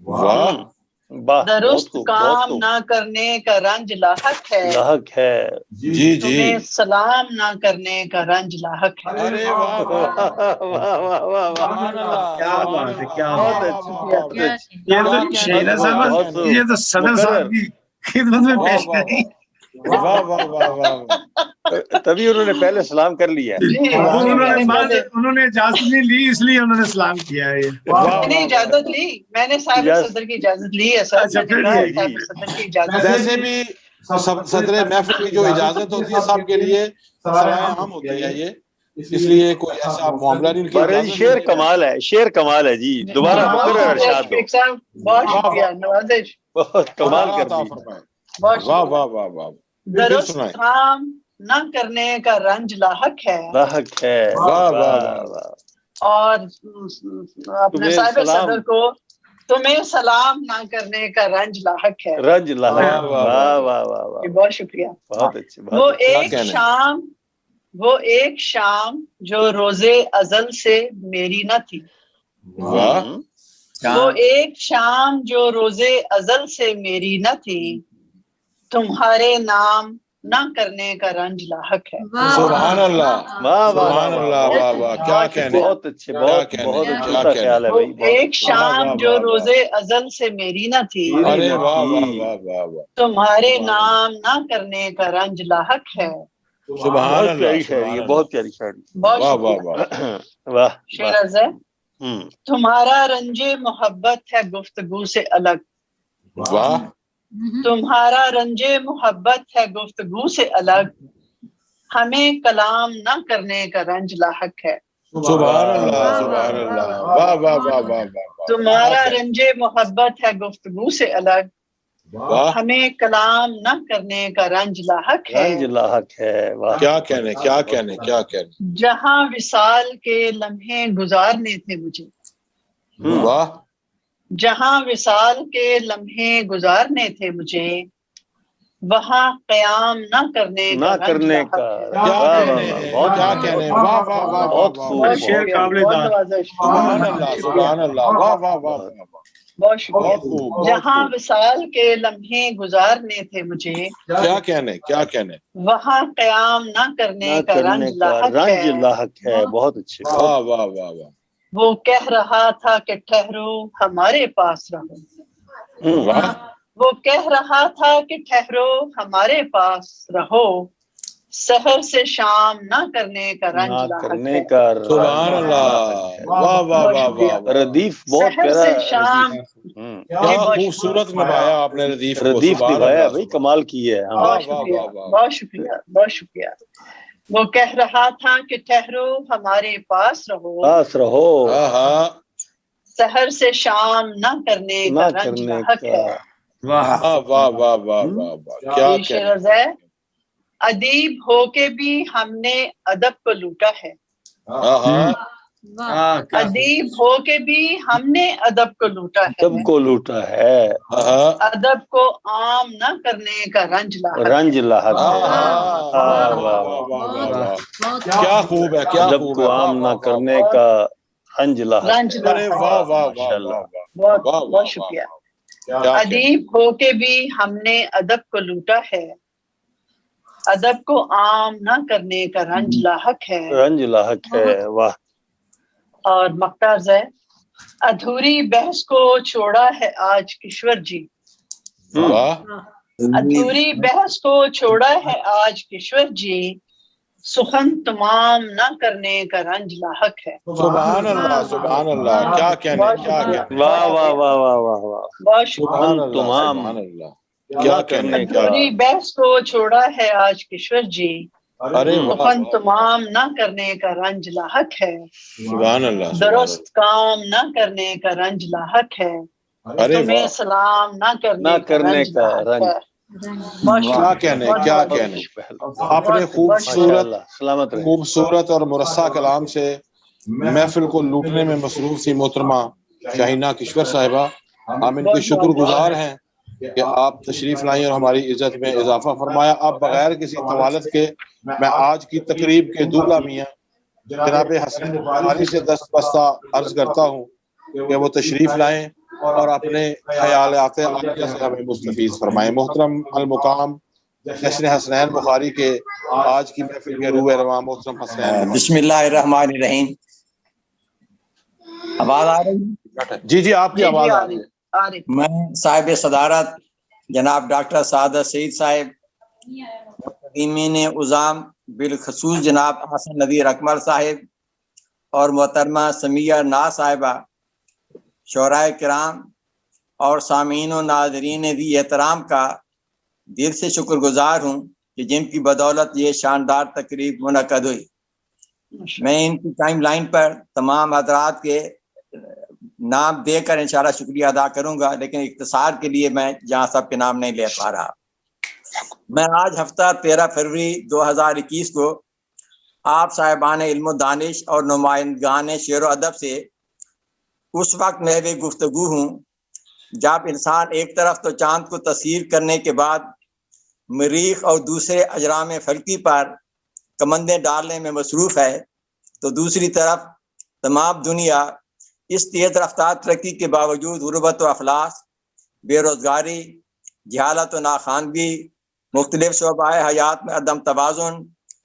واہ، درست کام نہ کرنے کا رنج لاحق ہے. لاحق ہے. جی جی. تمہیں سلام نہ کرنے کا رنج لاحق ہے. ارے واہ واہ واہ واہ واہ، کیا بات ہے، کیا بات ہے. یہ تو شہزاد صاحب، یہ تو صدر صاحب کی خدمت میں پیش کریں. واہ واہ واہ واہ. تبھی انہوں نے پہلے سلام کر لیا. انہوں نے اجازت نہیں لی، اس لیے انہوں نے سلام کیا ہے. میں نے اجازت لی، میں نے صاحب صدر کی اجازت لی ہے. صاحب صدر کی اجازت. ویسے بھی صدر محفل کی جو اجازت ہوتی ہے سب کے لیے سرائے عام ہوتی ہے یہ، اس لیے کوئی ایسا معاملہ نہیں. شعر کمال ہے، شعر کمال ہے جی. دوبارہ ارشاد ہو. بہت شکریہ نوازش، بہت کمال کر دی. واہ واہ واہ واہ. درست کام نہ کرنے کا رنج لاحق ہے. لاحق ہے. واہ واہ. اور اپنے صاحب صدر کو تمہیں سلام نہ کرنے کا رنج لاحق ہے. رنج لاحق. واہ واہ واہ. بہت شکریہ. بہت اچھی. وہ ایک شام جو روزے ازل سے میری نہ تھی. وہ ایک شام جو روزے ازل سے میری نہ تھی، تمہارے نام نہ کرنے کا رنج لاحق ہے. سبحان اللہ. سبحان اللہ. واہ واہ، کیا کہنے. بہت اچھے، بہت اچھا خیال ہے بھائی. ایک شام جو روزے ازل سے میری نہ تھی، ارے واہ واہ واہ واہ. تمہارے نام نہ کرنے کا رنج لاحق ہے. سبحان اللہ. شاعری، بہت پیاری شاعری. واہ واہ واہ واہ. شعر ہے، تمہارا رنج محبت ہے گفتگو سے الگ. واہ. تمہارا رنج محبت ہے گفتگو سے الگ، ہمیں کلام نہ کرنے کا رنج لاحق ہے. سبحان اللہ سبحان اللہ، واہ واہ واہ واہ واہ، تمہارا رنج محبت ہے گفتگو سے الگ، واہ ہمیں کلام نہ کرنے کا رنج لاحق ہے، رنج لاحق ہے، واہ کیا کہنے کیا کہنے کیا کہنے، جہاں وصال کے لمحے گزارنے تھے مجھے، واہ جہاں وصال کے لمحے گزارنے تھے مجھے، وہاں قیام نہ کرنے نہ کا رنج کرنے لاحق کا، ہے۔ کیا واہ کہنے واہ واہ، کیا بہت کہنے، واہ واہ واہ واہ بہت واہ، خوب، بہت بہت شکریہ، بہت نوازش، سبحان اللہ سبحان اللہ، واہ واہ واہ بہت واہ، بہت شکریہ۔ بہت خوب بہت جہاں خوب، وصال کے لمحے گزارنے تھے مجھے، کیا کہنے کیا کہنے، وہاں قیام نہ کرنے نہ کا کرنے رنج کا لاحق رنج ہے، لاحق ہے، بہت اچھے، بہت واہ واہ واہ واہ، وہ کہہ رہا تھا کہ ٹھہرو ہمارے پاس رہو، واہ وہ کہہ رہا تھا کہ ٹھہرو ہمارے پاس رہو، سحر سے شام نہ کرنے کا رنج نہ لاحق کرنے ہے۔ کا سبحان رنج اللہ، لاحق ہے۔ واہ واہ بہت واہ شکریہ۔ واہ واہ، ردیف بہت سحر پیارا سے ہے، شام، کیا جی بہت خوبصورت نبھایا آپ نے ردیف کو، ردیف سبحان نبھایا اللہ بھائی، کمال کی ہے، ہاں بہت واہ واہ شکریہ، واہ واہ، بہت شکریہ، بہت شکریہ۔ وہ کہہ رہا تھا کہ ٹھہرو ہمارے پاس رہو، پاس رہو، ہاں سحر سے شام نہ کرنے نہ کا رنج کرنے لاحق کا، ہے۔ واہ واہ واہ واہ واہ واہ، کیا یہ کہنے، شعر ہے، ادیب ہو کے بھی ہم نے ادب کو لوٹا ہے، ہاں ہاں، ادیب ہو کے بھی ہم نے ادب کو لوٹا ہے، ادب کو لوٹا ہے، ہاں ادب کو عام نہ کرنے کا رنج لاحق رنج ہے۔ لاحق ہے، واہ واہ واہ واہ، کیا خوب ہے کیا ادب خوب ہے، کو واہ عام نہ واہ واہ کرنے واہ، کا رنج لاحق رنج ہے، ارے لاحق واہ ہے۔ واہ واہ ماشاء واہ اللہ، واہ، بہت واہ بہت واہ شکریہ۔ کیا کہنے، ادیب ہو کے بھی ہم نے ادب کو لوٹا ہے، ادب کو عام نہ کرنے کا رنج لاحق ہے۔ رنج لاحق ہے، واہ، اور مقتاز ہے، ادھوری بحث کو چھوڑا ہے آج کشور جی، واہ ادھوری بحث کو چھوڑا ہے آج کشور جی، سخن تمام نہ کرنے کا رنج لاحق ہے۔ سبحان اللہ، کیا کہنے بہت کیا شکریہ، کہنے، واہ واہ واہ واہ واہ واہ، بہت شکریہ۔ سبحان اللہ تمام سبحان اللہ، کیا کہنے کیا، ادھوری بحث کو چھوڑا ہے آج کشور جی، ارے واہ سخن تمام نہ کرنے کا رنج لاحق ہے، سبحان اللہ سبحان درست کام نہ کرنے کا رنج لاحق ہے، اللہ، ارے تمہیں واہ، سلام نہ نہ کرنے کا کرنے رنج کا لاحق رنج، ہے۔ بہت کیا شکریہ، کہنے بہت کیا بہت کہنے، شکریہ۔ آپ نے بہت خوبصورت اللہ سلامت رہے، خوبصورت اور مرصع کلام سے محفل کو لوٹنے میں مصروف تھی محترمہ شاہینہ کشور صاحبہ، ہم ان کے شکر گزار ہیں کہ آپ تشریف لائیں اور ہماری عزت میں اضافہ فرمایا۔ اب بغیر کسی طوالت کے میں آج کی تقریب کے دولا میاں جناب حسن بخاری سے دست بستہ عرض کرتا ہوں کہ وہ تشریف لائیں اور اپنے خیالات عالیہ سے ہمیں مستفیض فرمائیں۔ محترم المقام جشن حسنین بخاری کے آج کی محفل کے روح رواں محترم حسنین، بسم اللہ الرحمن الرحیم۔ آواز آ رہی ہے؟ جی جی آپ کی آواز آ رہی ہے۔ آ رہی۔ میں صاحب صدارت جناب ڈاکٹر سعادت سعید صاحب، مقدمین عظام بالخصوص جناب حسن نذیر اکمل صاحب اور محترمہ سمیہ ناز صاحبہ، شعراء کرام اور سامعین و ناظرین بھی احترام کا دل سے شکر گزار ہوں کہ جن کی بدولت یہ شاندار تقریب منعقد ہوئی۔ میں ان کی ٹائم لائن پر تمام حضرات کے نام دے کر انشاءاللہ شکریہ ادا کروں گا، لیکن اختصار کے لیے میں جہاں سب کے نام نہیں لے پا رہا۔ میں آج ہفتہ 13 فروری 2021 کو آپ صاحبان علم و دانش اور نمائندگان شعر و ادب سے اس وقت محو گفتگو ہوں جب انسان ایک طرف تو چاند کو تصویر کرنے کے بعد مریخ اور دوسرے اجرام فلکی پر کمندیں ڈالنے میں مصروف ہے، تو دوسری طرف تمام دنیا اس تیز رفتار ترقی کے باوجود غربت و افلاس، بے روزگاری، جہالت و ناخواندگی، مختلف شعبۂ حیات میں عدم توازن،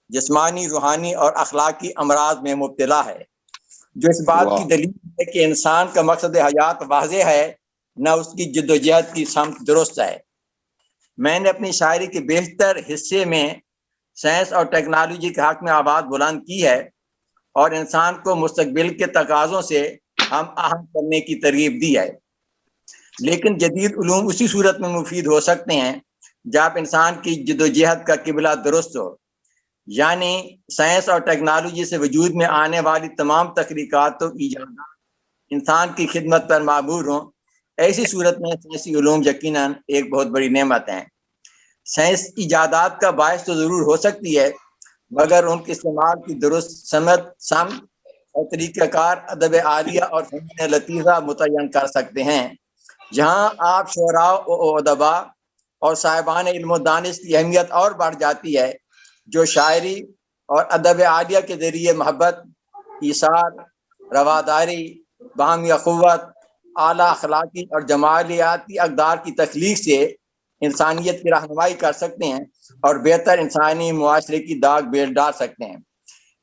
جسمانی، روحانی اور اخلاقی امراض میں مبتلا ہے، جو اس بات کی دلیل ہے کہ انسان کا مقصد حیات واضح ہے، نہ اس کی جد و جہد کی سمت درست ہے۔ میں نے اپنی شاعری کے بیشتر حصے میں سائنس اور ٹیکنالوجی کے حق میں آواز بلند کی ہے اور انسان کو مستقبل کے تقاضوں سے ہم آہنگ کرنے کی ترغیب دی ہے، لیکن جدید علوم اسی صورت میں مفید ہو سکتے ہیں جب انسان کی جد و جہد کا قبلہ درست ہو۔ یعنی سائنس اور ٹیکنالوجی سے وجود میں آنے والی تمام تخلیقات و ایجادات انسان کی خدمت پر معمور ہوں، ایسی صورت میں سائنسی علوم یقیناً ایک بہت بڑی نعمت ہیں۔ سائنس ایجادات کا باعث تو ضرور ہو سکتی ہے، مگر ان کے استعمال کی درست سمت اور طریقہ کار ادب عالیہ اور فنون لطیفہ متعین کر سکتے ہیں۔ جہاں آپ شعراء و ادباء اور صاحبان علم و دانش کی اہمیت اور بڑھ جاتی ہے، جو شاعری اور ادب عالیہ کے ذریعے محبت، ایثار، رواداری، باہمی اخوت، اعلیٰ اخلاقی اور جمالیاتی اقدار کی تخلیق سے انسانیت کی رہنمائی کر سکتے ہیں اور بہتر انسانی معاشرے کی داغ بیل ڈال سکتے ہیں۔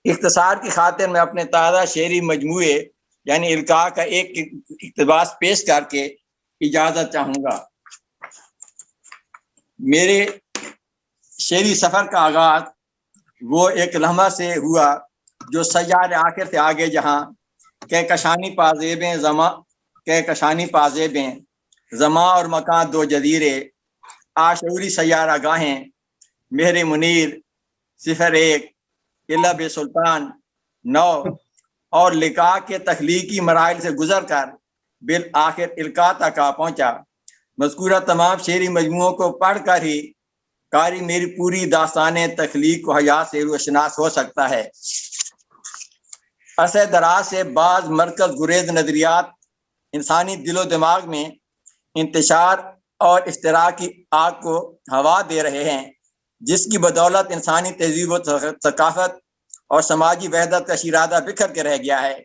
اختصار کی خاطر میں اپنے تازہ شعری مجموعے یعنی القاء کا ایک اقتباس پیش کر کے اجازت چاہوں گا۔ میرے شعری سفر کا آغاز وہ ایک لمحہ سے ہوا جو سیار آخر سے آگے جہاں کہکشانی پازیبیں زماں اور مکان دو جزیرے، آشعوری سیارہ گاہیں، مہر منیر، صفر ایک، قلعہ سلطان 9 اور لقاء کے تخلیقی مراحل سے گزر کر بالآخر القاء تک آ پہنچا۔ مذکورہ تمام شعری مجموعوں کو پڑھ کر ہی قاری میری پوری داستان تخلیق و حیات سے روشناس ہو سکتا ہے۔ عرصہ دراز سے بعض مرکز گریز نظریات انسانی دل و دماغ میں انتشار اور اشتراک کی آگ کو ہوا دے رہے ہیں، جس کی بدولت انسانی تہذیب و ثقافت اور سماجی وحدت کا شیرازہ بکھر کے رہ گیا ہے۔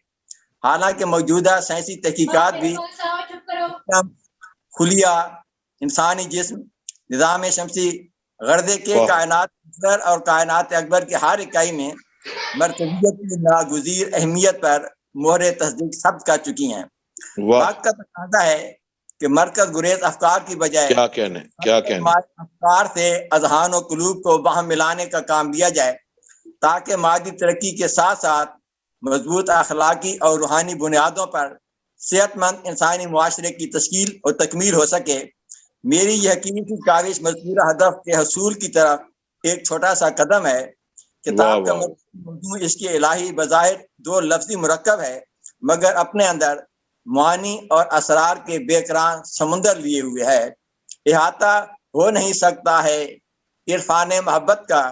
حالانکہ موجودہ سائنسی تحقیقات بھی خلیہ، انسانی جسم، نظام شمسی، غرضے کے کائنات اکبر اور کائنات اکبر کی ہر اکائی میں مرکزیت کی ناگزیر اہمیت پر مہر تصدیق ثبت کر چکی ہیں۔ وقت کا تقاضا ہے کہ مرکز گریز افکار کی بجائے افکار سے اذہان و قلوب کو باہم ملانے کا کام لیا جائے، تاکہ مادی ترقی کے ساتھ ساتھ مضبوط اخلاقی اور روحانی بنیادوں پر صحت مند انسانی معاشرے کی تشکیل اور تکمیل ہو سکے۔ میری یہ حقیقی کاوش مذکورہ ہدف کے حصول کی طرف ایک چھوٹا سا قدم ہے۔ کتاب کا موضوع عشق الہی بظاہر 2 لفظی مرکب ہے، مگر اپنے اندر معانی اور اسرار کے بے کران سمندر لیے ہوئے ہے۔ احاطہ ہو نہیں سکتا ہے عرفان محبت کا،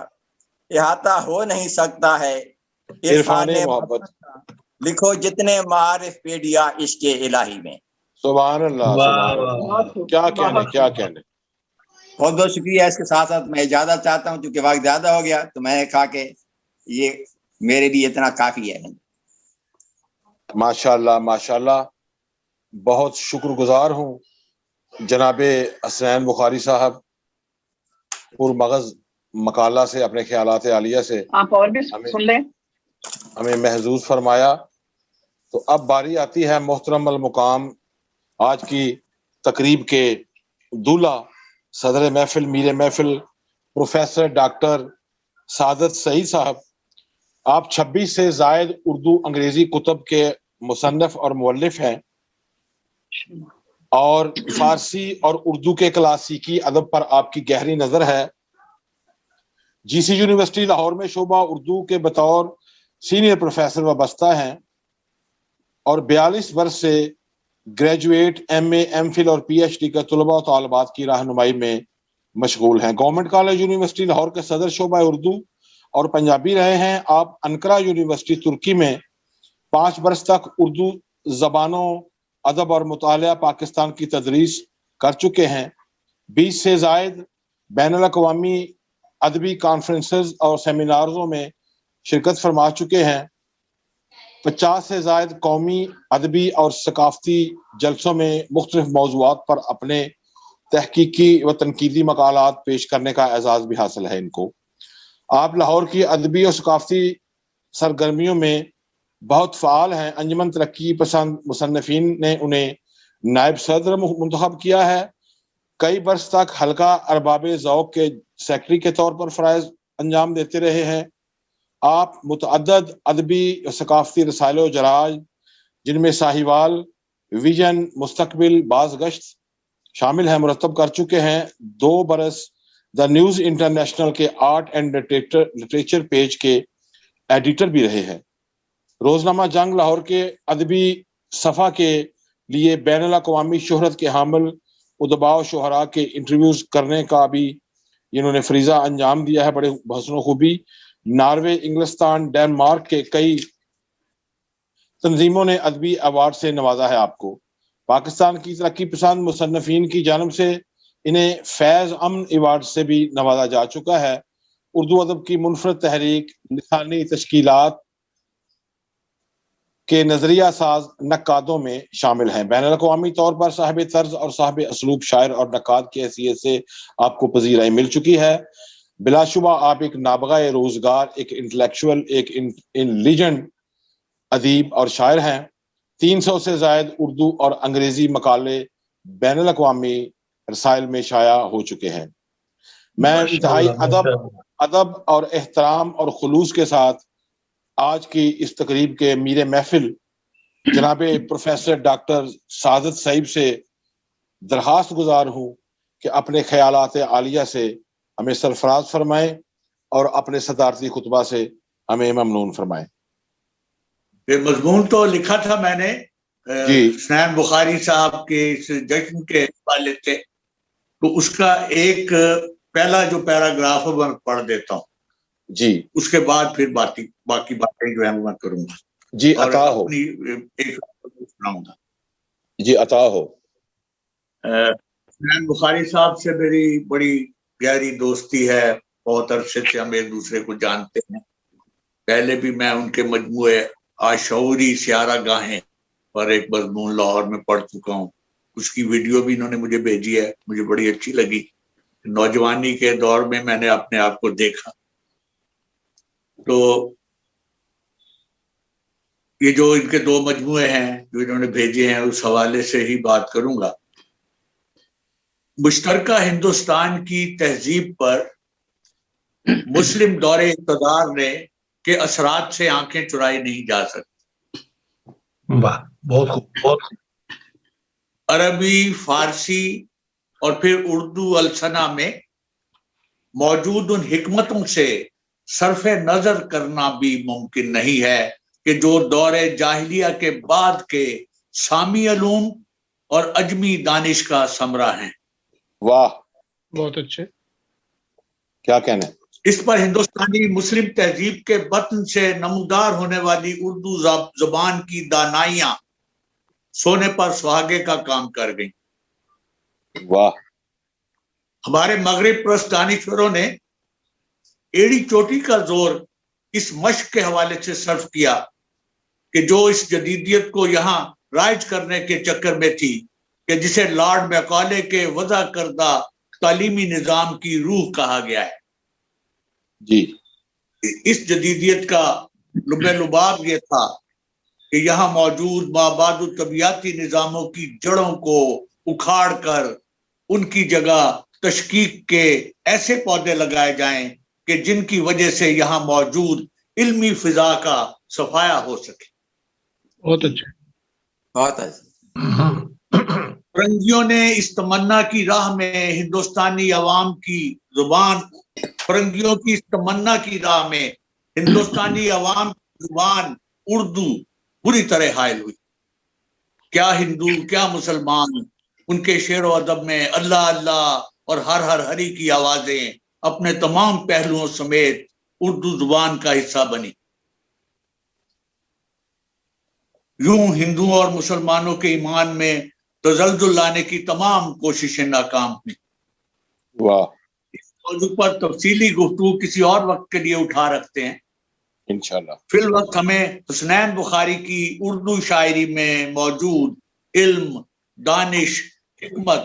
احاطہ ہو نہیں سکتا ہے عرفان محبت کا، لکھو جتنے معارف پیڈیا عشق الہی میں۔ سبحان اللہ، سبحان اللہ، کیا کہنے۔ بہت بہت شکریہ۔ اس کے ساتھ ساتھ میں اجازت چاہتا ہوں، چونکہ وقت زیادہ ہو گیا تو میں نے کہا کہ یہ میرے لیے اتنا کافی ہے۔ ماشاءاللہ ماشاءاللہ، بہت شکر گزار ہوں جناب حسنین بخاری صاحب پر مغز مقالہ سے، اپنے خیالات عالیہ سے آپ اور بھی سن لیں، ہمیں محظوظ فرمایا۔ تو اب باری آتی ہے محترم المقام آج کی تقریب کے دولہ، صدر محفل، میر محفل، پروفیسر ڈاکٹر سعادت سعید صاحب۔ آپ 26 سے زائد اردو انگریزی کتب کے مصنف اور مؤلف ہیں، اور فارسی اور اردو کے کلاسیکی ادب پر آپ کی گہری نظر ہے۔ جی سی یونیورسٹی لاہور میں شعبہ اردو کے بطور سینئر پروفیسر وابستہ ہیں، اور 42 برس سے گریجویٹ، ایم اے، ایم فل اور پی ایچ ڈی کے طلباء و طالبات کی رہنمائی میں مشغول ہیں۔ گورنمنٹ کالج یونیورسٹی لاہور کے صدر شعبہ اردو اور پنجابی رہے ہیں۔ آپ انقرہ یونیورسٹی ترکی میں 5 برس تک اردو زبانوں، ادب اور مطالعہ پاکستان کی تدریس کر چکے ہیں۔ 20 سے زائد بین الاقوامی ادبی کانفرنسز اور سیمینارزوں میں شرکت فرما چکے ہیں۔ 50 سے زائد قومی، ادبی اور ثقافتی جلسوں میں مختلف موضوعات پر اپنے تحقیقی و تنقیدی مقالات پیش کرنے کا اعزاز بھی حاصل ہے ان کو۔ آپ لاہور کی ادبی اور ثقافتی سرگرمیوں میں بہت فعال ہیں۔ انجمن ترقی پسند مصنفین نے انہیں نائب صدر منتخب کیا ہے۔ کئی برس تک حلقہ ارباب ذوق کے سیکرٹری کے طور پر فرائض انجام دیتے رہے ہیں۔ آپ متعدد ادبی و ثقافتی رسائل و جرائد، جن میں ساہیوال، ویژن، مستقبل، باز گشت شامل ہیں، مرتب کر چکے ہیں۔ 2 برس دا نیوز انٹرنیشنل کے آرٹ اینڈ لٹریچر پیج کے ایڈیٹر بھی رہے ہیں. روزنامہ جنگ لاہور کے ادبی صفحہ کے لیے بین الاقوامی شہرت کے حامل ادباء و شعراء کے انٹرویوز کرنے کا بھی انہوں نے فریضہ انجام دیا ہے بڑے حسن و خوبی. ناروے، انگلستان، ڈینمارک کے کئی تنظیموں نے ادبی ایوارڈ سے نوازا ہے آپ کو. پاکستان کی ترقی پسند مصنفین کی جانب سے انہیں فیض امن ایوارڈ سے بھی نوازا جا چکا ہے. اردو ادب کی منفرد تحریک لسانی تشکیلات کے نظریہ ساز نقادوں میں شامل ہیں. بین الاقوامی طور پر صاحب طرز اور صاحب اسلوب شاعر اور نقاد کی حیثیت سے آپ کو پذیرائی مل چکی ہے. بلا شبہ آپ ایک نابغہ روزگار، ایک انٹلیکچوئل، ایک لیجنڈ ادیب اور شاعر ہیں. 300 سے زائد اردو اور انگریزی مقالے بین الاقوامی رسائل میں شائع ہو چکے ہیں. میں انتہائی ادب اور احترام اور خلوص کے ساتھ آج کی اس تقریب کے میر محفل جناب پروفیسر ڈاکٹر سعادت صاحب سے درخواست گزار ہوں کہ اپنے خیالات عالیہ سے ہمیں سرفراز فرمائیں اور اپنے صدارتی خطبہ سے ہمیں ممنون فرمائیں. یہ مضمون تو لکھا تھا میں نے حسنین بخاری صاحب کے اس جشن کے حوالے سے، تو اس کا ایک پہلا جو پیراگراف ہے میں پڑھ دیتا ہوں جی، اس کے بعد پھر باقی باتیں جو ہیں میں کروں گا. جی عطا ہو. ایک سناؤں گا. جی عطا ہو. حسنین بخاری صاحب سے میری بڑی گہری دوستی ہے، بہت عرصے سے ہم ایک دوسرے کو جانتے ہیں. پہلے بھی میں ان کے مجموعے آشعوری سیارہ گاہیں پر ایک مضمون لاہور میں پڑھ چکا ہوں. اس کی ویڈیو بھی انہوں نے مجھے بھیجی ہے، مجھے بڑی اچھی لگی. نوجوانی کے دور میں میں نے اپنے آپ کو دیکھا. تو یہ جو ان کے 2 مجموعے ہیں جو انہوں نے بھیجے ہیں اس حوالے سے ہی بات کروں گا. مشترکہ ہندوستان کی تہذیب پر مسلم دور اقتدار نے کے اثرات سے آنکھیں چرائی نہیں جا سکتی. واہ، بہت خوب، بہت خوب. عربی، فارسی اور پھر اردو السنہ میں موجود ان حکمتوں سے صرف نظر کرنا بھی ممکن نہیں ہے کہ جو دور جاہلیہ کے بعد کے سامی علوم اور اجمی دانش کا ثمرہ ہیں. واہ، بہت اچھے. کیا کہنا ہے. اس پر ہندوستانی مسلم تہذیب کے بطن سے نمودار ہونے والی اردو زبان کی دانائیاں سونے پر سہاگے کا کام کر گئیں. واہ. ہمارے مغرب پرست دانشوروں نے ایڑی چوٹی کا زور اس مشق کے حوالے سے صرف کیا کہ جو اس جدیدیت کو یہاں رائج کرنے کے چکر میں تھی کہ جسے لارڈ میکالے کے وضع کردہ تعلیمی نظام کی روح کہا گیا ہے. جی، اس جدیدیت کا لب لباب یہ تھا کہ یہاں موجود مابعد طبیعتی نظاموں کی جڑوں کو اکھاڑ کر ان کی جگہ تشکیک کے ایسے پودے لگائے جائیں کہ جن کی وجہ سے یہاں موجود علمی فضا کا صفایا ہو سکے. بہت اچھا، بہت اچھا. فرنگیوں نے اس تمنا کی راہ میں ہندوستانی عوام کی زبان فرنگیوں کی اس تمنا کی راہ میں ہندوستانی عوام کی زبان اردو بری طرح حائل ہوئی. کیا ہندو، کیا مسلمان ان کے شعر و ادب میں اللہ اللہ اور ہر ہر ہری کی آوازیں اپنے تمام پہلوؤں سمیت اردو زبان کا حصہ بنی. یوں ہندوؤں اور مسلمانوں کے ایمان میں تزلزل لانے کی تمام کوششیں ناکام ہوئیں. واہ. اس موضوع پر تفصیلی گفتگو کسی اور وقت کے لیے اٹھا رکھتے ہیں انشاءاللہ. فی الوقت ہمیں حسنین بخاری کی اردو شاعری میں موجود علم، دانش، حکمت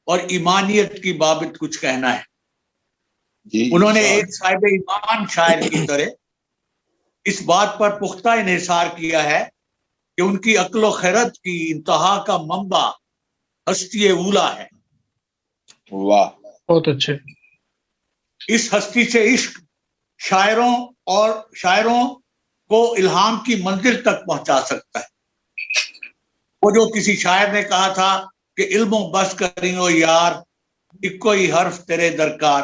اور ایمانیت کی بابت کچھ کہنا ہے. انہوں نے ایک صاحب ایمان شاعر کی طرح اس بات پر پختہ انحصار کیا ہے کہ ان کی عقل و خیرت کی انتہا کا منبع ہستی اولا ہے. واہ، بہت اچھے. اس ہستی سے عشق شاعروں کو الہام کی منزل تک پہنچا سکتا ہے. وہ جو کسی شاعر نے کہا تھا کہ علم و بس کریو یار اکو ہی حرف تیرے درکار،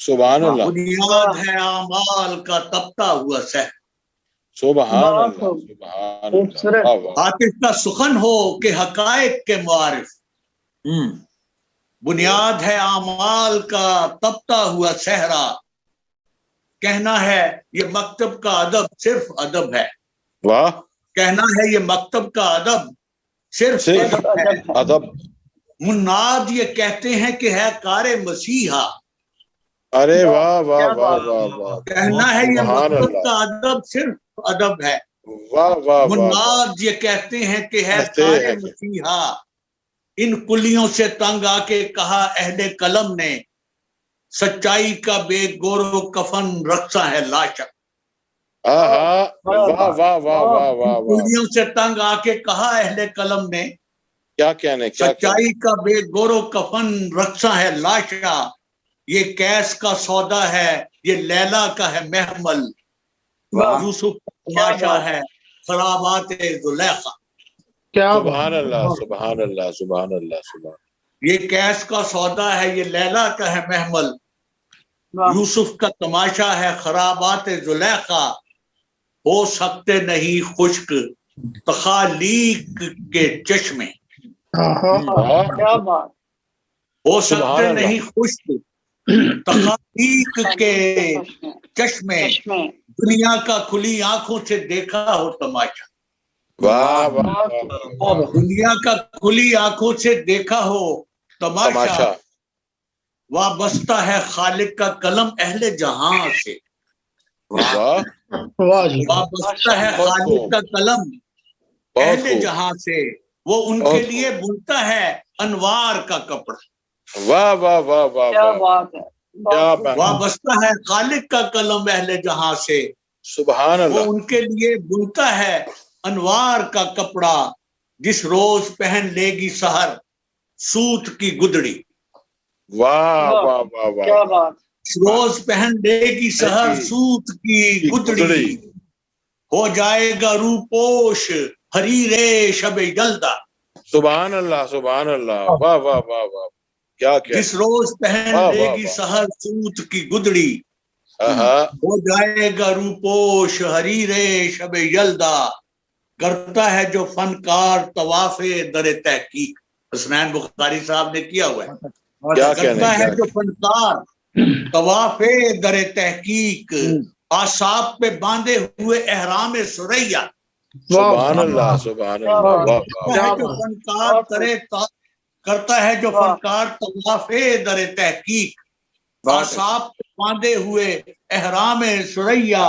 سبحان اللہ. بنیاد ہے اعمال کا تپتا ہوا شہر. سبحان اللہ. سبحان اللہ. عاطف کا سخن ہو کہ حقائق کے معارف. بنیاد ہے اعمال کا تپتا ہوا صحرا. کہنا ہے یہ مکتب کا ادب صرف ادب ہے. واہ. کہنا ہے یہ مکتب کا ادب صرف ادب. مناد یہ کہتے ہیں کہ ہے کار مسیحا. ارے واہ واہ واہ واہ واہ. کہنا ہے یہ مکتب کا ادب صرف ادب ہے. واہ واہ. مناد یہ کہتے ہیں کہ ہے کار مسیحا. ان کلیوں سے تنگ آ کے کہا اہل قلم نے سچائی کا بے گور و کفن رقصہ ہے لاشا. واہ واہ واہ واہ واہ. کلیوں سے تنگ آ کے کہا اہل قلم نے کیا کہنے. سچائی کا بے گور و کفن رقصہ ہے لاشا. یہ کیس کا سودا ہے یہ لیلا کا ہے محمل. یوسف کا تماشا ہے خرابات زلیخا. سبحان اللہ. سبحان اللہ. سبحان اللہ. سبحان. یہ کیس کا سودا ہے یہ لیلا کا ہے محمل. یوسف کا تماشا ہے خرابات زلیخا. ہو سکتے نہیں خشک تخالیق کے چشمے. ہو سکتے نہیں خشک تخالیق کے چشمے. دنیا کا کھلی آنکھوں سے دیکھا ہو تماشا. واہ واہ. دنیا کا کھلی آنکھوں سے دیکھا ہو تماشا. وابستہ ہے خالق کا قلم اہل جہاں سے. وابستہ ہے خالق کا قلم اہل جہاں سے. وہ ان کے لیے بنتا ہے انوار کا کپڑا. واہ واہ واہ واہ. کیا بات ہے. وابستہ ہے خالق کا قلم اہل جہاں سے. سبحان اللہ. وہ ان کے لیے بنتا ہے انوار کا کپڑا. جس روز پہن لے گی سحر سوت کی گدڑی. واہ واہ واہ واہ. کیا بات. روز پہن لے گی سحر سوت کی گدڑی. ہو جائے گا روپوش حریرے شب یلدا. سبحان اللہ. سبحان اللہ. واہ واہ واہ واہ. کیا کیا. جس روز پہن لے گی سحر سوت کی گدڑی. ہو جائے گا روپوش حریرے شب یلدا. کرتا ہے جو فنکار طواف در تحقیق. حسنین بخاری صاحب نے کیا ہوا ہے. کرتا ہے جو فنکار طواف در تحقیق. آساب پہ باندھے ہوئے احرام سریا. سبحان اللہ. سبحان اللہ. کرتا ہے جو فنکار طواف در تحقیق. آساب پہ باندھے ہوئے احرام سریا.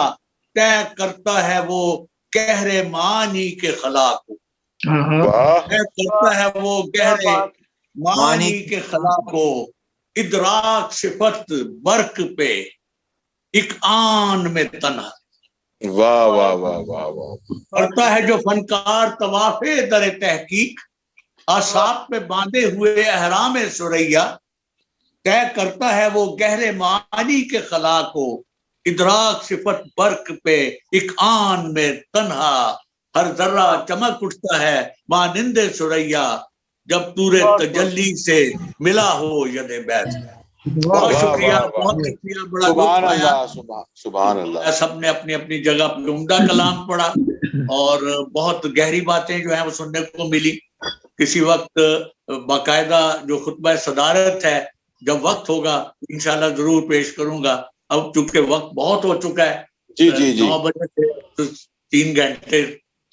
طے کرتا ہے وہ گہر معانی کے خلا کو. کرتا ہے وہ گہرے معانی کے خلا کو. ادراک صفت برق پہ ایک آن میں تنہا. واہ واہ واہ واہ واہ. کرتا ہے جو فنکار طواف در تحقیق. آساب پہ باندھے ہوئے احرام سریا. طے کرتا ہے وہ گہرے معانی کے خلا کو. ادراک صفت برق پہ ایک آن میں تنہا. ہر ذرہ چمک اٹھتا ہے مانند سریا. جب تورے تجلی سے ملا ہو ید بیت. بہت شکریہ. بہت شکریہ. بڑا سبحان اللہ. سبحان اللہ. سب نے اپنی اپنی جگہ پہ عمدہ کلام پڑھا اور بہت گہری باتیں جو ہیں وہ سننے کو ملی. کسی وقت باقاعدہ جو خطبہ صدارت ہے جب وقت ہوگا انشاءاللہ ضرور پیش کروں گا. اب چونکہ وقت بہت ہو چکا ہے. جی جی جی. 9 بجے سے 3 گھنٹے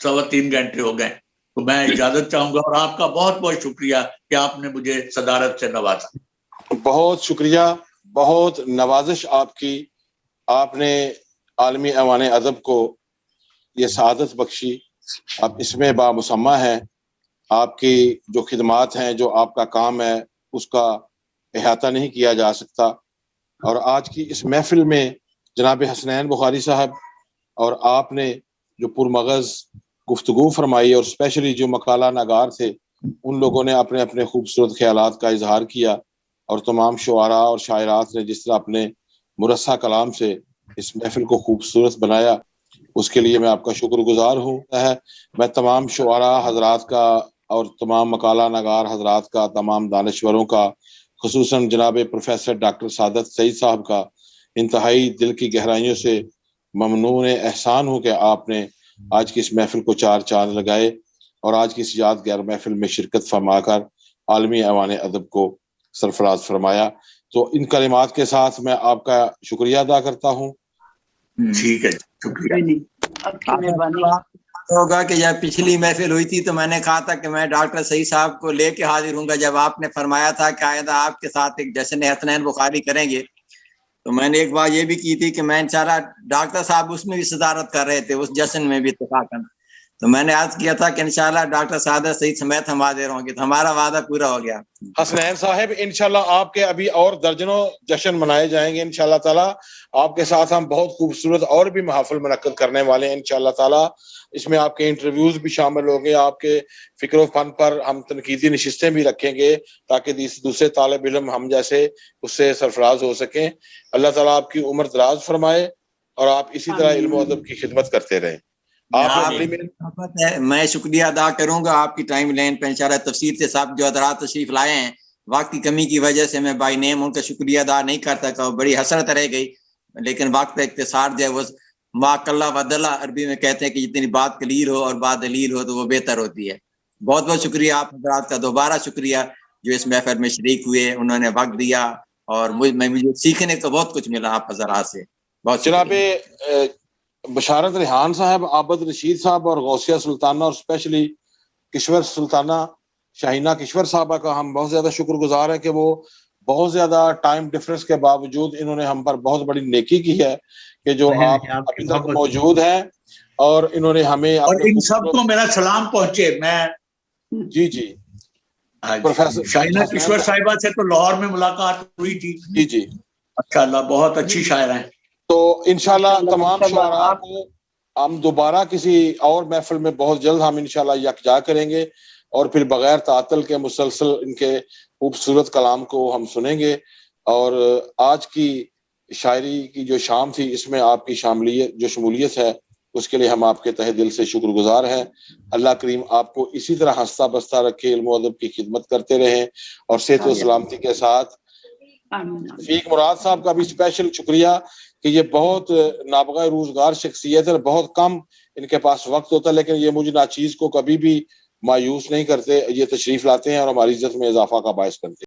3.25 گھنٹے ہو گئے. تو میں اجازت چاہوں گا اور آپ کا بہت بہت شکریہ کہ آپ نے مجھے صدارت سے نوازا. بہت شکریہ. بہت نوازش آپ کی. آپ نے عالمی ایوان ادب کو یہ سعادت بخشی. آپ اس میں بامسمہ ہیں. آپ کی جو خدمات ہیں جو آپ کا کام ہے اس کا احاطہ نہیں کیا جا سکتا. اور آج کی اس محفل میں جناب حسنین بخاری صاحب اور آپ نے جو پرمغز گفتگو فرمائی اور اسپیشلی جو مقالہ نگار تھے ان لوگوں نے اپنے اپنے خوبصورت خیالات کا اظہار کیا. اور تمام شعراء اور شاعرات نے جس طرح اپنے مرصع کلام سے اس محفل کو خوبصورت بنایا اس کے لیے میں آپ کا شکر گزار ہوں. میں تمام شعراء حضرات کا اور تمام مقالہ نگار حضرات کا تمام دانشوروں کا خصوصاً جناب پروفیسر ڈاکٹر سعادت سعید صاحب کا انتہائی دل کی گہرائیوں سے ممنون احسان ہوں کہ آپ نے آج کی اس محفل کو چار چاند لگائے اور آج کی اس یادگار محفل میں شرکت فرما کر عالمی ایوان ادب کو سرفراز فرمایا. تو ان کلمات کے ساتھ میں آپ کا شکریہ ادا کرتا ہوں. ٹھیک ہے، شکریہ. آپ کی مہربانی. ہوگا کہ جب پچھلی محفل ہوئی تھی تو میں نے کہا تھا کہ میں ڈاکٹر سعید صاحب کو لے کے حاضر ہوں گا. جب آپ نے فرمایا تھا کہ آئندہ آپ کے ساتھ ایک جشن حسنین بخاری کریں گے تو میں نے ایک بار یہ بھی کی تھی کہ میں انشاءاللہ ڈاکٹر صاحب اس میں بھی صدارت کر رہے تھے، اس جشن میں بھی اتفاقاً. تو میں نے عرض کیا تھا کہ انشاءاللہ ڈاکٹر سعادت سعید سمیت ہم حاضر ہوں گے، تو ہمارا وعدہ پورا ہو گیا. حسنین صاحب انشاءاللہ آپ کے ابھی اور درجنوں جشن منائے جائیں گے انشاءاللہ تعالی. آپ کے ساتھ ہم بہت خوبصورت اور بھی محافل منعقد کرنے والے ہیں انشاءاللہ تعالی. اس میں آپ کے انٹرویوز بھی شامل ہوں گے، آپ کے فکر و فن پر ہم تنقیدی نشستیں بھی رکھیں گے تاکہ دوسرے طالب علم ہم جیسے اس سے سرفراز ہو سکیں. اللہ تعالیٰ آپ کی عمر دراز فرمائے اور آپ اسی طرح علم و ادب کی خدمت کرتے رہیں. میں شکریہ ادا کروں گا آپ کی ٹائم لائن پہ انشاءاللہ تفصیل سے. صاحب جو حضرات تشریف لائے ہیں، وقت کی کمی کی وجہ سے میں بائی نیم ان کا شکریہ ادا نہیں کر سکا، بڑی حسرت رہ گئی. لیکن وقت اختصار جو ہے وہ ما کلّہ ودلہ عربی میں کہتے ہیں کہ جتنی بات کلیل ہو اور بات دلیل ہو تو وہ بہتر ہوتی ہے. بہت بہت شکریہ آپ حضرات کا، دوبارہ شکریہ جو اس محفل میں شریک ہوئے، انہوں نے وقت دیا اور مجھے سیکھنے کو بہت کچھ ملا آپ حضرات سے. بہت جناب بشارت ریحان صاحب، عابد رشید صاحب اور غوثیہ سلطانہ اور اسپیشلی کشور سلطانہ شاہینہ کشور صاحبہ کا ہم بہت زیادہ شکر گزار ہیں کہ وہ بہت زیادہ ٹائم ڈفرنس کے باوجود انہوں نے ہم پر بہت بڑی نیکی کی ہے کہ جو آپ ابھی تک موجود ہیں اور انہوں نے ہمیں اور ان سب کو میرا سلام پہنچے. میں جی پروفیسر شاہینہ کشور صاحبہ سے تو لاہور میں ملاقات ہوئی تھی. جی ماشاءاللہ بہت اچھی شاعر ہیں. تو انشاءاللہ تمام شعراء کو ہم دوبارہ کسی اور محفل میں بہت جلد ہم انشاءاللہ یکجا کریں گے اور پھر بغیر تعطل کے مسلسل ان کے خوبصورت کلام کو ہم سنیں گے. اور آج کی شاعری کی جو شام تھی اس میں آپ کی شمولیت ہے اس کے لیے ہم آپ کے تہہ دل سے شکر گزار ہیں. اللہ کریم آپ کو اسی طرح ہنستا بستا رکھے، علم و ادب کی خدمت کرتے رہیں اور صحت و سلامتی کے ساتھ. فیق مراد صاحب کا بھی اسپیشل شکریہ کہ یہ بہت نابغہ روزگار شخصیت ہے، بہت کم ان کے پاس وقت ہوتا ہے لیکن یہ مجھے ناچیز کو کبھی بھی مایوس نہیں کرتے، یہ تشریف لاتے ہیں اور ہماری عزت میں اضافہ کا باعث کرتے ہیں.